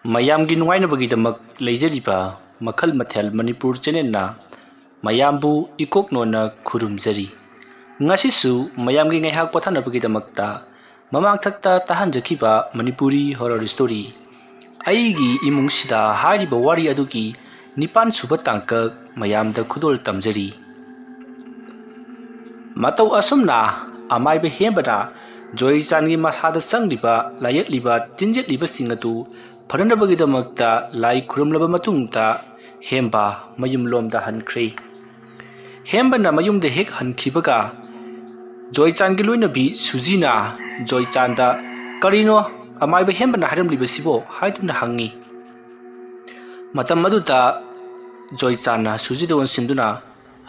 ꯃꯌꯥꯝꯒꯤ ꯅꯨꯡꯉꯥꯏꯅꯕꯒꯤꯗꯃꯛ ꯂꯩꯖꯔꯤꯕ ꯃꯈꯜ ꯃꯊꯦꯜ ꯃꯅꯤꯄꯨꯔ ꯆꯦꯅꯦꯜꯅ ꯃꯌꯥꯝꯕꯨ ꯏꯀꯣꯛꯅꯣꯟꯅ ꯈꯨꯔꯨꯝꯖꯔꯤ꯫ ꯉꯁꯤꯁꯨ ꯃꯌꯥꯝꯒꯤ ꯉꯥꯏꯍꯥꯛ ꯄꯣꯊꯥꯅꯕꯒꯤꯗꯃꯛꯇ ꯃꯃꯥꯡꯊꯛꯇ ꯇꯥꯍꯟꯖꯈꯤꯕ ꯃꯅꯤꯄꯨꯔꯤ ꯍꯣꯔꯔ ꯁ꯭ꯇꯣꯔꯤ ꯑꯩꯒꯤ ꯏꯃꯨꯡꯁꯤꯗ ꯍꯥꯏꯔꯤꯕ ꯋꯥꯔꯤ ꯑꯗꯨꯒꯤ 9ꯁꯨꯕ ꯇꯥꯡꯀꯛ ꯃꯌꯥꯝꯗ ꯈꯨꯗꯣꯜ ꯇꯝꯖꯔꯤ꯫ ꯃꯇꯧ ꯑꯁꯨꯝꯅ ꯑꯃꯥꯏꯕ ꯍꯦꯝꯕꯅ ꯖꯣꯏꯆꯥꯟꯒꯤ ꯃꯁꯥꯗ ꯆꯪꯂꯤꯕ ꯂꯥꯌꯦꯠꯂꯤꯕ ꯇꯤꯟꯖꯦꯠꯂꯤꯕꯁꯤꯡ ꯑꯗꯨ ꯐꯅꯅꯕꯒꯤꯗꯃꯛꯇ ꯂꯥꯏ ꯈꯨꯔꯨꯝꯂꯕ ꯃꯇꯨꯡꯗ ꯍꯦꯝꯕ ꯃꯌꯨꯝꯂꯣꯝꯗ ꯍꯟꯈ꯭ꯔꯦ꯫ ꯍꯦꯝꯕꯅ ꯃꯌꯨꯝꯗ ꯍꯦꯛ ꯍꯟꯈꯤꯕꯒ ꯖꯣꯏꯆꯥꯟꯒꯤ ꯂꯣꯏꯅꯕꯤ ꯁꯨꯖꯤꯅ ꯖꯣꯏꯆꯥꯟꯗ "ꯀꯔꯤꯅꯣ ꯑꯃꯥꯏꯕ ꯍꯦꯝꯕꯅ ꯍꯥꯏꯔꯝꯂꯤꯕꯁꯤꯕꯣ?" ꯍꯥꯏꯗꯨꯅ ꯍꯪꯉꯤ꯫ ꯃꯇꯝ ꯑꯗꯨꯗ ꯖꯣꯏꯆꯥꯟꯅ ꯁꯨꯖꯤꯗ ꯑꯣꯟꯁꯤꯟꯗꯨꯅ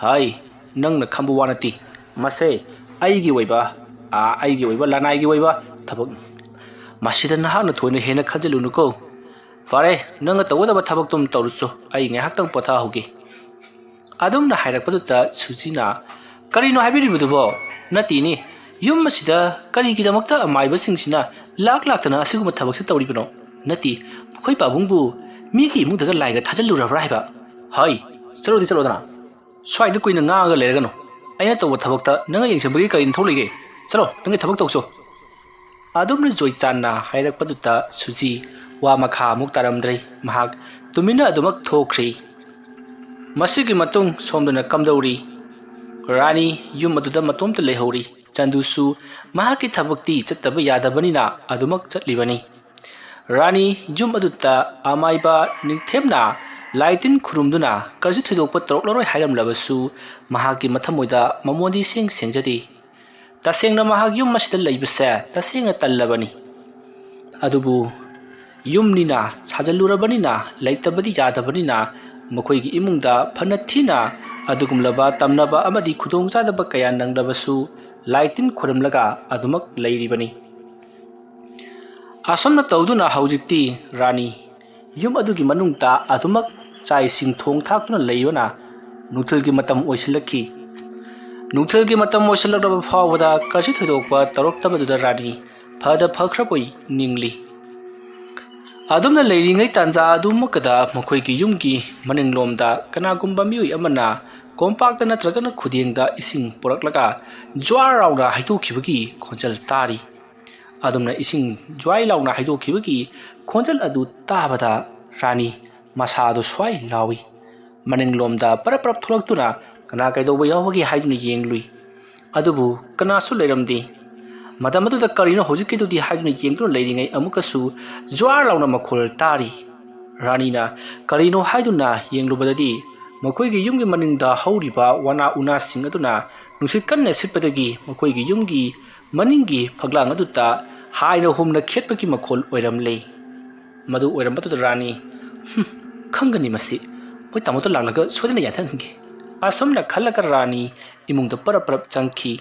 "ꯍꯥꯏ, ꯅꯪꯅ ꯈꯪꯕ ꯋꯥ ꯅꯠꯇꯦ꯫ ꯃꯁꯦ ꯑꯩꯒꯤ ꯑꯣꯏꯕ ꯂꯅꯥꯏꯒꯤ ꯑꯣꯏꯕ ꯊꯕꯛꯅꯤ꯫ ꯃꯁꯤꯗ ꯅꯍꯥꯛꯅ ꯊꯣꯏꯅ ꯍꯦꯟꯅ ꯈꯟꯖꯤꯜꯂꯨꯅꯨꯀꯣ꯫ ꯐꯔꯦ, ꯅꯪꯅ ꯇꯧꯒꯗꯕ ꯊꯕꯛꯇꯨꯝ ꯇꯧꯔꯨꯆꯣ, ꯑꯩ ꯉꯥꯏꯍꯥꯛꯇꯪ ꯄꯣꯊꯥꯍꯧꯒꯦ." ꯑꯗꯨꯝꯅ ꯍꯥꯏꯔꯛꯄꯗꯨꯗ ꯁꯨꯖꯤꯅ "ꯀꯔꯤꯅꯣ ꯍꯥꯏꯕꯤꯔꯤꯕꯗꯨꯕꯣ? ꯅꯠꯇꯦꯅꯦ, ꯌꯨꯝ ꯑꯁꯤꯗ ꯀꯔꯤꯒꯤꯗꯃꯛꯇ ꯑꯃꯥꯏꯕꯁꯤꯡꯁꯤꯅ ꯂꯥꯛꯇꯅ ꯑꯁꯤꯒꯨꯝꯕ ꯊꯕꯛꯁꯤ ꯇꯧꯔꯤꯕꯅꯣ? ꯅꯠꯇꯦ, ꯑꯩꯈꯣꯏ ꯄꯥꯕꯨꯡꯕꯨ ꯃꯤꯒꯤ ꯏꯃꯨꯡꯗꯒ ꯂꯥꯏꯒ ꯊꯥꯖꯤꯜꯂꯨꯔꯕ꯭ꯔꯥ ꯍꯥꯏꯕ? ꯍꯥꯏ, ꯆꯠꯂꯣꯗꯅ, ꯁ꯭ꯋꯥꯏꯗ ꯀꯨꯏꯅ ꯉꯥꯡꯉꯒ ꯂꯩꯔꯒꯅꯨ꯫ ꯑꯩꯅ ꯇꯧꯕ ꯊꯕꯛꯇ ꯅꯪꯅ ꯌꯦꯡꯁꯤꯟꯕꯒꯤ ꯀꯔꯤ ꯃꯊꯧ ꯂꯩꯒꯦ? ꯆꯠꯂꯣ, ꯅꯪꯒꯤ ꯊꯕꯛ ꯇꯧꯆꯣ." ꯑꯗꯨꯝꯅ ꯖꯣꯏꯆꯥꯟꯅ ꯍꯥꯏꯔꯛꯄꯗꯨꯗ ꯁꯨꯖꯤ ꯋꯥ ꯃꯈꯥ ꯑꯃꯨꯛ ꯇꯥꯔꯝꯗ꯭ꯔꯦ꯫ ꯃꯍꯥꯛ ꯇꯨꯃꯤꯟꯅ ꯑꯗꯨꯃꯛ ꯊꯣꯛꯈ꯭ꯔꯦ꯫ ꯃꯁꯤꯒꯤ ꯃꯇꯨꯡ ꯁꯣꯝꯗꯅ ꯀꯝꯗꯧꯔꯤ? ꯔꯥꯅꯤ ꯌꯨꯝ ꯑꯗꯨꯗ ꯃꯇꯣꯝꯇ ꯂꯩꯍꯧꯔꯤ꯫ ꯆꯟꯗꯨꯁꯨ ꯃꯍꯥꯛꯀꯤ ꯊꯕꯛꯇꯤ ꯆꯠꯇꯕ ꯌꯥꯗꯕꯅꯤꯅ ꯑꯗꯨꯃꯛ ꯆꯠꯂꯤꯕꯅꯤ꯫ ꯔꯥꯅꯤ ꯌꯨꯝ ꯑꯗꯨꯗ ꯑꯃꯥꯏꯕ ꯅꯤꯡꯊꯦꯝꯅ ꯂꯥꯏ ꯇꯤꯟ ꯈꯨꯔꯨꯝꯗꯨꯅ ꯀꯔꯤꯁꯨ ꯊꯣꯏꯗꯣꯛꯄ ꯇꯧꯔꯛꯂꯔꯣꯏ ꯍꯥꯏꯔꯝꯂꯕꯁꯨ ꯃꯍꯥꯛꯀꯤ ꯃꯊꯃꯣꯏꯗ ꯃꯃꯣꯟꯗꯤ ꯁꯦꯡꯖꯗꯦ꯫ ꯇꯁꯦꯡꯅ ꯃꯍꯥꯛ ꯌꯨꯝ ꯑꯁꯤꯗ ꯂꯩꯕꯁꯦ ꯇꯁꯦꯡꯅ ꯇꯜꯂꯕꯅꯤ꯫ ꯑꯗꯨꯕꯨ ꯌꯨꯝꯅꯤꯅ ꯁꯥꯖꯜꯂꯨꯔꯕꯅꯤꯅ ꯂꯩꯇꯕꯗꯤ ꯌꯥꯗꯕꯅꯤꯅ ꯃꯈꯣꯏꯒꯤ ꯏꯃꯨꯡꯗ ꯐꯅ ꯊꯤꯅ ꯑꯗꯨꯒꯨꯝꯂꯕ ꯇꯝꯅꯕ ꯑꯃꯗꯤ ꯈꯨꯗꯣꯡꯆꯥꯗꯕ ꯀꯌా ꯅꯪꯂꯕꯁꯨ ꯂꯥꯏ ꯇꯤꯟ ꯈꯨꯔꯨꯝꯂꯒ ꯑꯗꯨꯃꯛ ꯂꯩꯔꯤꯕꯅꯤ꯫ ꯑꯁꯨꯝꯅ ꯇꯧꯗꯨꯅ ꯍꯧꯖꯤꯛꯇꯤ ꯔꯥꯅꯤ ꯌꯨꯝ ꯑꯗꯨꯒꯤ ꯃꯅꯨꯡꯗ ꯑꯗꯨꯃꯛ ꯆꯥꯛ ꯏꯁꯤꯡ ꯊꯣꯡ ꯊꯥꯛꯇꯨꯅ ꯂꯩꯕꯅ ꯅꯨꯡꯊꯤꯜꯒꯤ ꯃꯇꯝ ꯑꯣꯏꯁꯤꯜꯂꯛꯈꯤ꯫ ꯅꯨꯡꯊꯤꯜꯒꯤ ꯃꯇꯝ ꯑꯣꯏꯁꯤꯜꯂꯛꯂꯕ ꯐꯥꯎꯕꯗ ꯀꯔꯤꯁꯨ ꯊꯣꯏꯗꯣꯛꯄ ꯇꯧꯔꯛꯇꯕꯗꯨꯗ ꯔꯥꯅꯤ ꯐꯈ꯭ꯔꯕꯣꯏ ꯅꯤꯡꯂꯤ꯫ ꯑꯗꯨꯝꯅ ꯂꯩꯔꯤꯉꯩ ꯇꯥꯟꯖꯥ ꯑꯗꯨꯃꯛꯀꯗ ꯃꯈꯣꯏꯒꯤ ꯌꯨꯝꯒꯤ ꯃꯅꯤꯡꯂꯣꯝꯗ ꯀꯅꯥꯒꯨꯝꯕ ꯃꯤꯑꯣꯏ ꯑꯃꯅ ꯀꯣꯝꯄꯥꯛꯇ ꯅꯠꯇ꯭ꯔꯒꯅ ꯈꯨꯗꯦꯡꯗ ꯏꯁꯤꯡ ꯄꯨꯔꯛꯂꯒ ꯖ꯭ꯋꯥꯔ ꯂꯥꯎꯅ ꯍꯩꯗꯣꯛꯈꯤꯕꯒꯤ ꯈꯣꯟꯖꯦꯜ ꯇꯥꯔꯤ꯫ ꯑꯗꯨꯝꯅ ꯏꯁꯤꯡ ꯖ꯭ꯋꯥꯏ ꯂꯥꯎꯅ ꯍꯩꯗꯣꯛꯈꯤꯕꯒꯤ ꯈꯣꯟꯖꯦꯜ ꯑꯗꯨ ꯇꯥꯕꯗ ꯔꯥꯅꯤ ꯃꯁꯥꯗꯨ ꯁ꯭ꯋꯥꯏ ꯂꯥꯎꯏ꯫ ꯃꯅꯤꯡꯂꯣꯝꯗ ꯄꯔꯞ ꯊꯣꯛꯂꯛꯇꯨꯅ ꯀꯅꯥ ꯀꯩꯗꯧꯕ ꯌꯥꯎꯕꯒꯦ ꯍꯥꯏꯗꯨꯅ ꯌꯦꯡꯂꯨꯏ꯫ ꯑꯗꯨꯕꯨ ꯀꯅꯥꯁꯨ ꯂꯩꯔꯝꯗꯦ꯫ ꯃꯇꯝ ꯑꯗꯨꯗ ꯀꯔꯤꯅꯣ ꯍꯧꯖꯤꯛꯀꯤꯗꯨꯗꯤ ꯍꯥꯏꯗꯨꯅ ꯌꯦꯡꯗꯨꯅ ꯂꯩꯔꯤꯉꯩ ꯑꯃꯨꯛꯀꯁꯨ ꯖ꯭ꯋꯥꯔ ꯂꯥꯎꯅ ꯃꯈꯣꯜ ꯇꯥꯔꯤ꯫ ꯔꯥꯅꯤꯅ ꯀꯔꯤꯅꯣ ꯍꯥꯏꯗꯨꯅ ꯌꯦꯡꯂꯨꯕꯗꯗꯤ ꯃꯈꯣꯏꯒꯤ ꯌꯨꯝꯒꯤ ꯃꯅꯤꯡꯗ ꯍꯧꯔꯤꯕ ꯋꯥꯅꯥ ꯎꯅꯥꯁꯤꯡ ꯑꯗꯨꯅ ꯅꯨꯡꯁꯤꯠ ꯀꯟꯅ ꯁꯤꯠꯄꯗꯒꯤ ꯃꯈꯣꯏꯒꯤ ꯌꯨꯝꯒꯤ ꯃꯅꯤꯡꯒꯤ ꯐꯛꯂꯥꯡ ꯑꯗꯨꯗ ꯍꯥꯏꯅ ꯍꯨꯝꯅ ꯈꯦꯠꯄꯒꯤ ꯃꯈꯣꯜ ꯑꯣꯏꯔꯝꯂꯦ꯫ ꯃꯗꯨ ꯑꯣꯏꯔꯝꯕꯗꯨꯗ ꯔꯥꯅꯤ "ꯈꯪꯒꯅꯤ ꯃꯁꯤ, ꯃꯣꯏ ꯇꯥꯃꯣꯗ ꯂꯥꯛꯂꯒ ꯁꯣꯏꯗꯅ ꯌꯥꯟꯊꯍꯟꯒꯦ." ꯑꯁꯨꯝꯅ ꯈꯜꯂꯒ ꯔꯥꯅꯤ ꯏꯃꯨꯡꯗ ꯄꯔꯞ ꯆꯪꯈꯤ꯫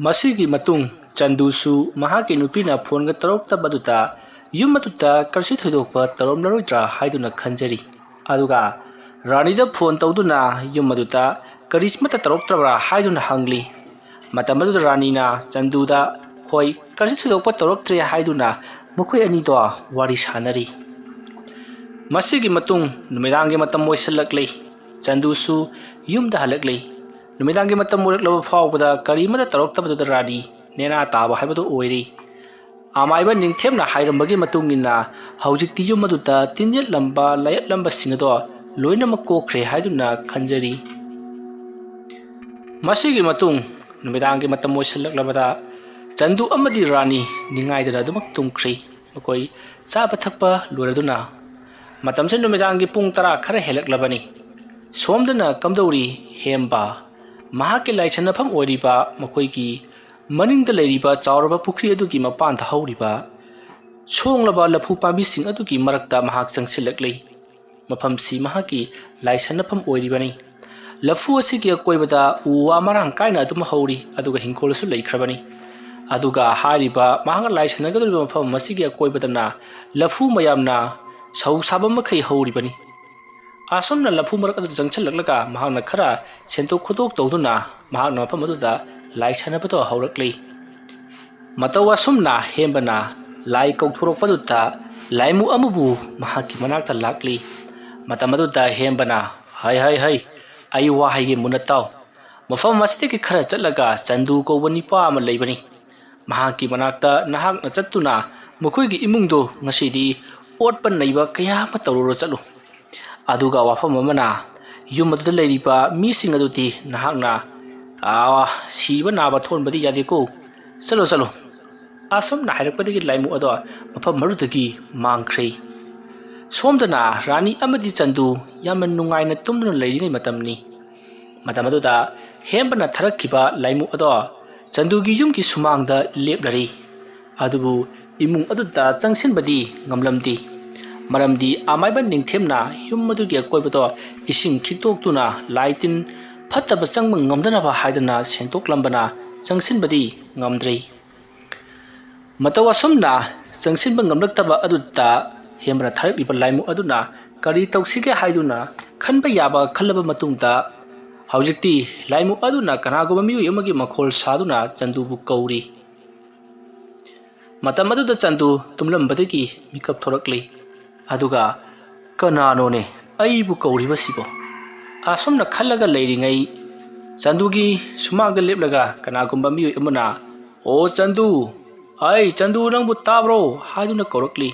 ꯃꯁꯤꯒꯤ ꯃꯇꯨꯡ ꯆꯟꯗꯨꯁꯨ ꯃꯍꯥꯛꯀꯤ ꯅꯨꯄꯤꯅ ꯐꯣꯟꯒ ꯇꯧꯔꯛꯇꯕꯗꯨꯗ ꯌꯨꯝ ꯑꯗꯨꯗ ꯀꯔꯤꯁꯨ ꯊꯣꯏꯗꯣꯛꯄ ꯇꯧꯔꯝꯂꯔꯣꯏꯗ꯭ꯔꯥ ꯍꯥꯏꯗꯨꯅ ꯈꯟꯖꯔꯤ꯫ ꯑꯗꯨꯒ ꯔꯥꯅꯤꯗ ꯐꯣꯟ ꯇꯧꯗꯨꯅ ꯌꯨꯝ ꯑꯗꯨꯗ ꯀꯔꯤꯃꯠꯇ ꯇꯧꯔꯛꯇ꯭ꯔꯕ꯭ꯔꯥ ꯍꯥꯏꯗꯨꯅ ꯍꯪꯂꯤ꯫ ꯃꯇꯝ ꯑꯗꯨꯗ ꯔꯥꯅꯤꯅ ꯆꯟꯗꯨꯗ "ꯍꯣꯏ, ꯀꯔꯤꯁꯨ ꯊꯣꯏꯗꯣꯛꯄ ꯇꯧꯔꯛꯇ꯭ꯔꯦ" ꯍꯥꯏꯗꯨꯅ ꯃꯈꯣꯏ ꯑꯅꯤꯗꯣ ꯋꯥꯔꯤ ꯁꯥꯟꯅꯔꯤ꯫ ꯃꯁꯤꯒꯤ ꯃꯇꯨꯡ ꯅꯨꯃꯤꯗꯥꯡꯒꯤ ꯃꯇꯝ ꯑꯣꯏꯁꯤꯜꯂꯛꯂꯦ꯫ ꯆꯟꯗꯨꯁꯨ ꯌꯨꯝꯗ ꯍꯜꯂꯛꯂꯦ꯫ ꯅꯨꯃꯤꯗꯥꯡꯒꯤ ꯃꯇꯝ ꯑꯣꯏꯔꯛꯂꯕ ꯐꯥꯎꯕꯗ ꯀꯔꯤꯃꯠꯇ ꯇꯧꯔꯛꯇꯕꯗꯨꯗ ꯔꯥꯅꯤ ꯅꯦꯅꯥ ꯇꯥꯕ ꯍꯥꯏꯕꯗꯨ ꯑꯣꯏꯔꯦ꯫ ꯑꯃꯥꯏꯕ ꯅꯤꯡꯊꯦꯝꯅ ꯍꯥꯏꯔꯝꯕꯒꯤ ꯃꯇꯨꯡꯏꯟꯅ ꯍꯧꯖꯤꯛꯇꯤ ꯌꯨꯝ ꯑꯗꯨꯗ ꯇꯤꯟꯌꯦꯠꯂꯝꯕ ꯂꯥꯌꯦꯠꯂꯝꯕꯁꯤꯡ ꯑꯗꯣ ꯂꯣꯏꯅꯃꯛ ꯀꯣꯛꯈ꯭ꯔꯦ ꯍꯥꯏꯗꯨꯅ ꯈꯟꯖꯔꯤ꯫ ꯃꯁꯤꯒꯤ ꯃꯇꯨꯡ ꯅꯨꯃꯤꯗꯥꯡꯒꯤ ꯃꯇꯝ ꯑꯣꯏꯁꯤꯜꯂꯛꯂꯕꯗ ꯆꯟꯗꯨ ꯑꯃꯗꯤ ꯔꯥꯅꯤ ꯅꯤꯡꯉꯥꯏꯗꯅ ꯑꯗꯨꯃꯛ ꯇꯨꯝꯈ꯭ꯔꯦ꯫ ꯃꯈꯣꯏ ꯆꯥꯕ ꯊꯛꯄ ꯂꯣꯏꯔꯗꯨꯅ ꯃꯇꯝꯁꯦ ꯅꯨꯃꯤꯗꯥꯡꯒꯤ ꯄꯨꯡ 10 ꯈꯔ ꯍꯦꯜꯂꯛꯂꯕꯅꯤ꯫ ꯁꯣꯝꯗꯅ ꯀꯝꯗꯧꯔꯤ? ꯍꯦꯝꯕ ꯃꯍꯥꯛꯀꯤ ꯂꯥꯏꯁꯟꯅꯐꯝ ꯑꯣꯏꯔꯤꯕ ꯃꯈꯣꯏꯒꯤ ꯃꯅꯤꯡꯗ ꯂꯩꯔꯤꯕ ꯆꯥꯎꯔꯕ ꯄꯨꯈ꯭ꯔꯤ ꯑꯗꯨꯒꯤ ꯃꯄꯥꯟꯗ ꯍꯧꯔꯤꯕ ꯁꯣꯡꯂꯕ ꯂꯐꯨ ꯄꯥꯝꯕꯤꯁꯤꯡ ꯑꯗꯨꯒꯤ ꯃꯔꯛꯇ ꯃꯍꯥꯛ ꯆꯪꯁꯤꯜꯂꯛꯂꯦ꯫ ꯃꯐꯝꯁꯤ ꯃꯍꯥꯛꯀꯤ ꯂꯥꯏꯁꯟꯅꯐꯝ ꯑꯣꯏꯔꯤꯕꯅꯤ꯫ ꯂꯐꯨ ꯑꯁꯤꯒꯤ ꯑꯀꯣꯏꯕꯗ ꯎ ꯋꯥ ꯃꯔꯥꯡ ꯀꯥꯏꯅ ꯑꯗꯨꯝ ꯍꯧꯔꯤ, ꯑꯗꯨꯒ ꯍꯤꯡꯈꯣꯜꯁꯨ ꯂꯩꯈ꯭ꯔꯕꯅꯤ꯫ ꯑꯗꯨꯒ ꯍꯥꯏꯔꯤꯕ ꯃꯍꯥꯛꯅ ꯂꯥꯏꯁꯟꯅꯒꯗꯧꯔꯤꯕ ꯃꯐꯝ ꯑꯁꯤꯒꯤ ꯑꯀꯣꯏꯕꯗꯅ ꯂꯐꯨ ꯃꯌꯥꯝꯅ ꯁꯧ ꯁꯥꯕ ꯃꯈꯩ ꯍꯧꯔꯤꯕꯅꯤ꯫ ꯑꯁꯨꯝꯅ ꯂꯐꯨ ꯃꯔꯛ ꯑꯗꯨꯗ ꯆꯪꯁꯤꯜꯂꯛꯂꯒ ꯃꯍꯥꯛꯅ ꯈꯔ ꯁꯦꯟꯇꯣꯛ ꯈꯣꯠꯇꯣꯛ ꯇꯧꯗꯨꯅ ꯃꯍꯥꯛꯅ ꯃꯐꯝ ꯑꯗꯨꯗ ꯂꯥꯏ ꯁꯥꯟꯅꯕꯗꯣ ꯍꯧꯔꯛꯂꯦ꯫ ꯃꯇꯧ ꯑꯁꯨꯝꯅ ꯍꯦꯝꯕꯅ ꯂꯥꯏ ꯀꯧꯊꯣꯔꯛꯄꯗꯨꯗ ꯂꯥꯏꯃꯨ ꯑꯃꯕꯨ ꯃꯍꯥꯛꯀꯤ ꯃꯅꯥꯛꯇ ꯂꯥꯛꯂꯤ꯫ ꯃꯇꯝ ꯑꯗꯨꯗ ꯍꯦꯝꯕꯅ ꯍꯩ ꯑꯩ ꯋꯥ ꯍꯥꯏꯒꯦ ꯃꯨꯟꯅ ꯇꯥꯎ꯫ ꯃꯐꯝ ꯑꯁꯤꯗꯒꯤ ꯈꯔ ꯆꯠꯂꯒ ꯆꯟꯗꯨ ꯀꯧꯕ ꯅꯤꯄꯥ ꯑꯃ ꯂꯩꯕꯅꯤ꯫ ꯃꯍꯥꯛꯀꯤ ꯃꯅꯥꯛꯇ ꯅꯍꯥꯛꯅ ꯆꯠꯇꯨꯅ ꯃꯈꯣꯏꯒꯤ ꯏꯃꯨꯡꯗꯣ ꯉꯁꯤꯗꯤ ꯑꯣꯠꯄ ꯅꯩꯕ ꯀꯌꯥ ꯑꯃ ꯇꯧꯔꯨꯔ ꯆꯠꯂꯨ꯫ ꯑꯗꯨꯒ ꯋꯥꯐꯝ ꯑꯃꯅ ꯌꯨꯝ ꯑꯗꯨꯗ ꯂꯩꯔꯤꯕ ꯃꯤꯁꯤꯡ ꯑꯗꯨꯗꯤ ꯅꯍꯥꯛꯅ ꯁꯤꯕ ꯅꯥꯕ ꯊꯣꯟꯕꯗꯤ ꯌꯥꯗꯦꯀꯣ꯫ ꯆꯠꯂꯣ꯫ ꯑꯁꯨꯝꯅ ꯍꯥꯏꯔꯛꯄꯗꯒꯤ ꯂꯥꯏꯃꯨ ꯑꯗꯣ ꯃꯐꯝ ꯑꯗꯨꯗꯒꯤ ꯃꯥꯡꯈ꯭ꯔꯦ꯫ ꯁꯣꯝꯗꯅ ꯔꯥꯅꯤ ꯑꯃꯗꯤ ꯆꯟꯗꯨ ꯌꯥꯝꯅ ꯅꯨꯡꯉꯥꯏꯅ ꯇꯨꯝꯗꯨꯅ ꯂꯩꯔꯤꯉꯩ ꯃꯇꯝꯅꯤ꯫ ꯃꯇꯝ ꯑꯗꯨꯗ ꯍꯦꯝꯕꯅ ꯊꯥꯔꯛꯈꯤꯕ ꯂꯥꯏꯃꯨ ꯑꯗꯣ ꯆꯟꯗꯨꯒꯤ ꯌꯨꯝꯒꯤ ꯁꯨꯃꯥꯡꯗ ꯂꯦꯞꯂꯔꯤ꯫ ꯑꯗꯨꯕꯨ ꯏꯃꯨꯡ ꯑꯗꯨꯗ ꯆꯪꯁꯤꯟꯕꯗꯤ ꯉꯝꯂꯝꯗꯦ꯫ ꯃꯔꯝꯗꯤ ꯑꯃꯥꯏꯕ ꯅꯤꯡꯊꯦꯝꯅ ꯌꯨꯝ ꯑꯗꯨꯒꯤ ꯑꯀꯣꯏꯕꯗꯣ ꯏꯁꯤꯡ ꯈꯤꯛꯇꯣꯛꯇꯨꯅ ꯂꯥꯏ ꯇꯤꯟ ꯐꯠꯇꯕ ꯆꯪꯕ ꯉꯝꯗꯅꯕ ꯍꯥꯏꯗꯅ ꯁꯦꯡꯇꯣꯛꯂꯝꯕꯅ ꯆꯪꯁꯤꯟꯕꯗꯤ ꯉꯝꯗ꯭ꯔꯤ꯫ ꯃꯇꯧ ꯑꯁꯨꯝꯅ ꯆꯪꯁꯤꯟꯕ ꯉꯝꯂꯛꯇꯕ ꯑꯗꯨꯗ ꯍꯦꯝꯕꯅ ꯊꯥꯔꯛꯂꯤꯕ ꯂꯥꯏꯃꯨ ꯑꯗꯨꯅ ꯀꯔꯤ ꯇꯧꯁꯤꯒꯦ ꯍꯥꯏꯗꯨꯅ ꯈꯟꯕ ꯌꯥꯕ ꯈꯜꯂꯕ ꯃꯇꯨꯡꯗ ꯍꯧꯖꯤꯛꯇꯤ ꯂꯥꯏꯃꯨ ꯑꯗꯨꯅ ꯀꯅꯥꯒꯨꯝꯕ ꯃꯤꯑꯣꯏ ꯑꯃꯒꯤ ꯃꯈꯣꯜ ꯁꯥꯗꯨꯅ ꯆꯟꯗꯨꯕꯨ ꯀꯧꯔꯤ꯫ ꯃꯇꯝ ꯑꯗꯨꯗ ꯆꯟꯗꯨ ꯇꯨꯝꯂꯝꯕꯗꯒꯤ ꯃꯤꯀꯞ ꯊꯣꯔꯛꯂꯤ꯫ ꯑꯗꯨꯒ ꯀꯅꯥꯅꯣꯅꯦ ꯑꯩꯕꯨ ꯀꯧꯔꯤꯕꯁꯤꯕꯣ? ꯑꯁꯨꯝꯅ ꯈꯜꯂꯒ ꯂꯩꯔꯤꯉꯩ ꯆꯟꯗꯨꯒꯤ ꯁꯨꯃꯥꯡꯗ ꯂꯦꯞꯂꯒ ꯀꯅꯥꯒꯨꯝꯕ ꯃꯤꯑꯣꯏ ꯑꯃꯅ "ꯑꯣ ꯆꯟꯗꯨ, ꯑꯩ ꯆꯟꯗꯨ ꯅꯪꯕꯨ ꯇꯥꯕ꯭ꯔꯣ?" ꯍꯥꯏꯗꯨꯅ ꯀꯧꯔꯛꯂꯤ꯫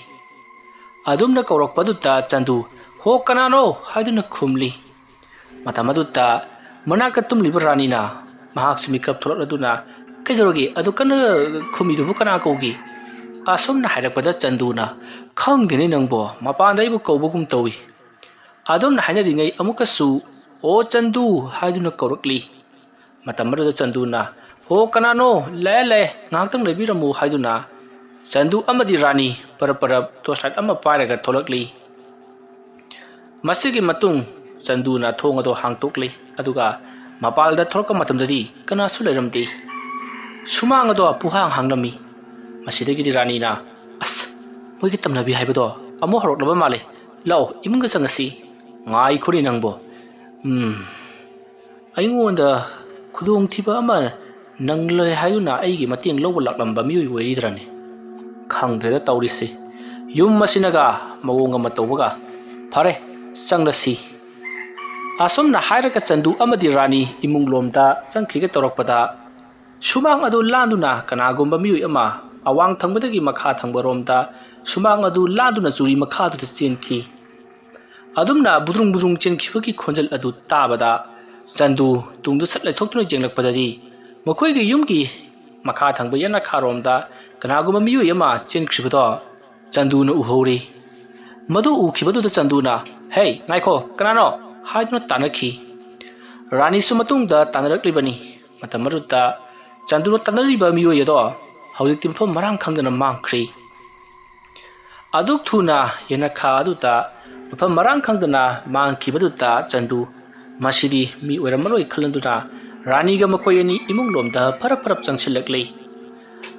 ꯑꯗꯨꯝꯅ ꯀꯧꯔꯛꯄꯗꯨꯗ ꯆꯟꯗꯨ "ꯍꯣ ꯀꯅꯥꯅꯣ?" ꯍꯥꯏꯗꯨꯅ ꯈꯨꯝꯂꯤ꯫ ꯃꯇꯝ ꯑꯗꯨꯗ ꯃꯅꯥꯛꯇ ꯇꯨꯝꯂꯤꯕ ꯔꯥꯅꯤꯅ ꯃꯍꯥꯛꯁꯨ ꯃꯤꯀꯞ ꯊꯣꯔꯛꯂꯗꯨꯅ "ꯀꯩꯗꯧꯔꯒꯦ? ꯑꯗꯨ ꯀꯟꯅ ꯈꯨꯝꯃꯤꯗꯨꯕꯨ ꯀꯅꯥ ꯀꯧꯒꯤ?" ꯑꯁꯨꯝꯅ ꯍꯥꯏꯔꯛꯄꯗ ꯆꯟꯗꯨꯅ "ꯈꯪꯗꯦꯅꯦ ꯅꯪꯕꯣ, ꯃꯄꯥꯟꯗ ꯑꯩꯕꯨ ꯀꯧꯕꯒꯨꯝ ꯇꯧꯏ." ꯑꯗꯨꯝꯅ ꯍꯥꯏꯅꯔꯤꯉꯩ ꯑꯃꯨꯛꯀꯁꯨ "ꯑꯣ ꯆꯟꯗꯨ" ꯍꯥꯏꯗꯨꯅ ꯀꯧꯔꯛꯂꯤ꯫ ꯃꯇꯝ ꯑꯗꯨꯗ ꯆꯟꯗꯨꯅ "ꯍꯣ ꯀꯅꯥꯅꯣ? ꯂꯥꯛꯑꯦ, ꯉꯥꯏꯍꯥꯛꯇꯪ ꯂꯩꯕꯤꯔꯝꯃꯨ" ꯍꯥꯏꯗꯨꯅ ꯆꯟꯗꯨ ꯑꯃꯗꯤ ꯔꯥꯅꯤ ꯄꯔꯞ ꯇꯣꯔꯆꯂꯥꯏꯠ ꯑꯃ ꯄꯥꯏꯔꯒ ꯊꯣꯛꯂꯛꯂꯤ꯫ ꯃꯁꯤꯒꯤ ꯃꯇꯨꯡ ꯆꯟꯗꯨꯅ ꯊꯣꯡ ꯑꯗꯨ ꯍꯥꯡꯇꯣꯛꯂꯤ꯫ ꯑꯗꯨꯒ ꯃꯄꯥꯟꯗ ꯊꯣꯔꯛꯄ ꯃꯇꯝꯗꯗꯤ ꯀꯅꯥꯁꯨ ꯂꯩꯔꯝꯗꯦ꯫ ꯁꯨꯃꯥꯡ ꯑꯗꯣ ꯄꯨꯍꯥꯡ ꯍꯥꯡꯂꯝꯃꯤ꯫ ꯃꯁꯤꯗꯒꯤꯗꯤ ꯔꯥꯅꯤꯅ "ꯑꯁ, ꯃꯣꯏꯒꯤ ꯇꯝꯅꯕꯤ ꯍꯥꯏꯕꯗꯣ ꯑꯃꯨꯛ ꯍꯧꯔꯛꯂꯕ ꯃꯥꯜꯂꯦ. ꯂꯥꯛꯑꯣ ꯏꯃꯨꯡꯗ ꯆꯪꯉꯁꯤ." "ꯉꯥꯏꯈꯣꯅꯦ ꯅꯪꯕꯣ. ꯑꯩꯉꯣꯟꯗ ꯈꯨꯗꯣꯡꯊꯤꯕ ꯑꯃ ꯅꯪꯂꯦ ꯍꯥꯏꯗꯨꯅ ꯑꯩꯒꯤ ꯃꯇꯦꯡ ꯂꯧꯕ ꯂꯥꯛꯂꯝꯕ ꯃꯤꯑꯣꯏ ꯑꯣꯏꯔꯤꯗ꯭ꯔꯅꯦ? ꯈꯪꯗ꯭ꯔꯦꯗ ꯇꯧꯔꯤꯁꯤ. ꯌꯨꯝ ꯑꯁꯤꯅꯒ ꯃꯑꯣꯡ ꯑꯃ ꯇꯧꯕꯒ. ꯐꯔꯦ, ꯆꯪꯂꯁꯤ." ꯑꯁꯨꯝꯅ ꯍꯥꯏꯔꯒ ꯆꯟꯗꯨ ꯑꯃꯗꯤ ꯔꯥꯅꯤ ꯏꯃꯨꯡꯂꯣꯝꯗ ꯆꯪꯈꯤꯒꯦ ꯇꯧꯔꯛꯄꯗ ꯁꯨꯃꯥꯡ ꯑꯗꯨ ꯂꯥꯟꯗꯨꯅ ꯀꯅꯥꯒꯨꯝꯕ ꯃꯤꯑꯣꯏ ꯑꯃ ꯑꯋꯥꯡ ꯊꯪꯕꯗꯒꯤ ꯃꯈꯥ ꯊꯪꯕꯔꯣꯝꯗ ꯁꯨꯃꯥꯡ ꯑꯗꯨ ꯂꯥꯟꯗꯨꯅ ꯆꯨꯔꯤ ꯃꯈꯥꯗꯨꯗ ꯆꯦꯟꯈꯤ꯫ ꯑꯗꯨꯝꯅ ꯕꯨꯗ꯭ꯔꯨꯡ ꯆꯦꯟꯈꯤꯕꯒꯤ ꯈꯣꯟꯖꯦꯜ ꯑꯗꯨ ꯇꯥꯕꯗ ꯆꯟꯗꯨ ꯇꯨꯡꯗ ꯁꯠ ꯂꯩꯊꯣꯛꯇꯨꯅ ꯌꯦꯡꯂꯛꯄꯗꯗꯤ ꯃꯈꯣꯏꯒꯤ ꯌꯨꯝꯒꯤ ꯃꯈꯥ ꯊꯪꯕ ꯌꯦꯅꯈꯥꯔꯣꯝꯗ ꯀꯅꯥꯒꯨꯝꯕ ꯃꯤꯑꯣꯏ ꯑꯃ ꯆꯦꯟꯈꯤꯕꯗꯣ ꯆꯟꯗꯨꯅ ꯎꯍꯧꯔꯤ꯫ ꯃꯗꯨ ꯎꯈꯤꯕꯗꯨꯗ ꯆꯟꯗꯨꯅ "ꯍꯦ, ꯉꯥꯏꯈꯣ, ꯀꯅꯥꯅꯣ?" ꯍꯥꯏꯗꯨꯅ ꯇꯥꯟꯅꯈꯤ꯫ ꯔꯥꯅꯤꯁꯨ ꯃꯇꯨꯡꯗ ꯇꯥꯟꯅꯔꯛꯂꯤꯕꯅꯤ꯫ ꯃꯇꯝ ꯑꯗꯨꯗ ꯆꯟꯗꯨꯅ ꯇꯥꯟꯅꯔꯤꯕ ꯃꯤꯑꯣꯏ ꯑꯗꯣ ꯍꯧꯖꯤꯛꯇꯤ ꯃꯐꯝ ꯃꯔꯥꯡ ꯈꯪꯗꯅ ꯃꯥꯡꯈ꯭ꯔꯤ꯫ ꯑꯗꯨꯛ ꯊꯨꯅ ꯌꯦꯅꯈꯥ ꯑꯗꯨꯗ ꯃꯐꯝ ꯃꯔꯥꯡ ꯈꯪꯗꯅ ꯃꯥꯡꯈꯤꯕꯗꯨꯗ ꯆꯟꯗꯨ ꯃꯁꯤꯗꯤ ꯃꯤ ꯑꯣꯏꯔꯝꯃꯔꯣꯏ ꯈꯜꯂꯗꯨꯅ ꯔꯥꯅꯤꯒ ꯃꯈꯣꯏ ꯑꯅꯤ ꯏꯃꯨꯡꯂꯣꯝꯗ ꯐꯔꯞ ꯆꯪꯁꯤꯜꯂꯛꯂꯤ꯫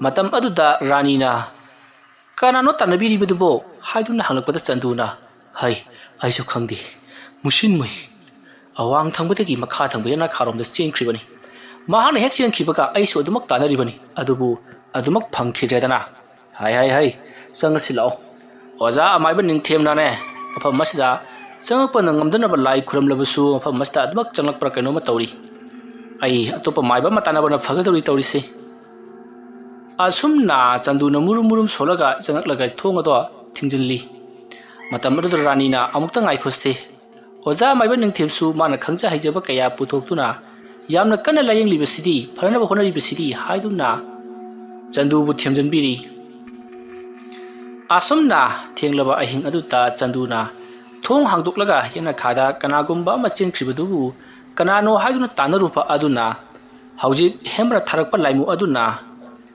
ꯃꯇꯝ ꯑꯗꯨꯗ ꯔꯥꯅꯤꯅ "ꯀꯅꯥꯅꯣ ꯇꯥꯟꯅꯕꯤꯔꯤꯕꯗꯨꯕꯣ?" ꯍꯥꯏꯗꯨꯅ ꯍꯪꯂꯛꯄꯗ ꯆꯟꯗꯨꯅ "ꯑꯩꯁꯨ ꯈꯪꯗꯦ. ꯃꯨꯁꯤꯟꯃꯨꯏ. ꯑꯋꯥꯡ ꯊꯪꯕꯗꯒꯤ ꯃꯈꯥ ꯊꯪꯕ ꯌꯦꯅꯈꯥꯔꯣꯝꯗ ꯆꯦꯟꯈ꯭ꯔꯤꯕꯅꯤ. ꯃꯍꯥꯛꯅ ꯍꯦꯛ ꯆꯦꯟꯈꯤꯕꯒ ꯑꯩꯁꯨ ꯑꯗꯨꯃꯛ ꯇꯥꯟꯅꯔꯤꯕꯅꯤ. ꯑꯗꯨꯕꯨ ꯑꯗꯨꯃꯛ ꯐꯪꯈꯤꯗ꯭ꯔꯦꯗꯅ. ꯍꯩ, ꯆꯪꯉꯁꯤ ꯂꯥꯛꯑꯣ. ꯑꯣꯖꯥ ꯑꯃꯥꯏꯕ ꯅꯤꯡꯊꯦꯝꯅꯅꯦ ꯃꯐꯝ ꯑꯁꯤꯗ ꯆꯪꯉꯛꯄꯅ ꯉꯝꯗꯅꯕ ꯂꯥꯏ ꯈꯨꯔꯝꯂꯕꯁꯨ ꯃꯐꯝ ꯑꯁꯤꯗ ꯑꯗꯨꯃꯛ ꯆꯪꯂꯛꯄ꯭ꯔꯥ ꯀꯩꯅꯣꯝꯃ ꯇꯧꯔꯤ. ꯑꯩ ꯑꯇꯣꯞꯄ ꯃꯥꯏꯕ ꯑꯃ ꯇꯥꯟꯅꯕꯅ ꯐꯒꯗꯧꯔꯤ ꯇꯧꯔꯤꯁꯤ." ꯑꯁꯨꯝꯅ ꯆꯟꯗꯨꯅ ꯃꯨꯔꯨꯝ ꯁꯣꯜꯂꯒ ꯆꯪꯂꯛꯂꯒ ꯊꯣꯡ ꯑꯗꯣ ꯊꯤꯡꯖꯤꯜꯂꯤ꯫ ꯃꯇꯝ ꯑꯗꯨꯗ ꯔꯥꯅꯤꯅ "ꯑꯃꯨꯛꯇ ꯉꯥꯏꯈꯣꯁꯦ. ꯑꯣꯖꯥ ꯑꯃꯥꯏꯕ ꯅꯤꯡꯊꯦꯝꯁꯨ ꯃꯥꯅ ꯈꯪꯖ ꯍꯩꯖꯕ ꯀꯌꯥ ꯄꯨꯊꯣꯛꯇꯨꯅ ꯌꯥꯝꯅ ꯀꯟꯅ ꯂꯥꯏꯌꯦꯡꯂꯤꯕꯁꯤꯗꯤ, ꯐꯅꯕ ꯍꯣꯠꯅꯔꯤꯕꯁꯤꯗꯤ" ꯍꯥꯏꯗꯨꯅ ꯆꯟꯗꯨꯕꯨ ꯊꯦꯝꯖꯤꯟꯕꯤꯔꯤ꯫ ꯑꯁꯨꯝꯅ ꯊꯦꯡꯂꯕ ꯑꯍꯤꯡ ꯑꯗꯨꯗ ꯆꯟꯗꯨꯅ ꯊꯣꯡ ꯍꯥꯡꯗꯣꯛꯂꯒ ꯌꯦꯅꯈꯥꯗ ꯀꯅꯥꯒꯨꯝꯕ ꯑꯃ ꯆꯦꯟꯈ꯭ꯔꯤꯕꯗꯨꯕꯨ ꯀꯅꯥꯅꯣ ꯍꯥꯏꯗꯨꯅ ꯇꯥꯟꯅꯔꯨꯕ ꯑꯗꯨꯅ ꯍꯧꯖꯤꯛ ꯍꯦꯝꯕꯅ ꯊꯥꯔꯛꯄ ꯂꯥꯏꯃꯨ ꯑꯗꯨꯅ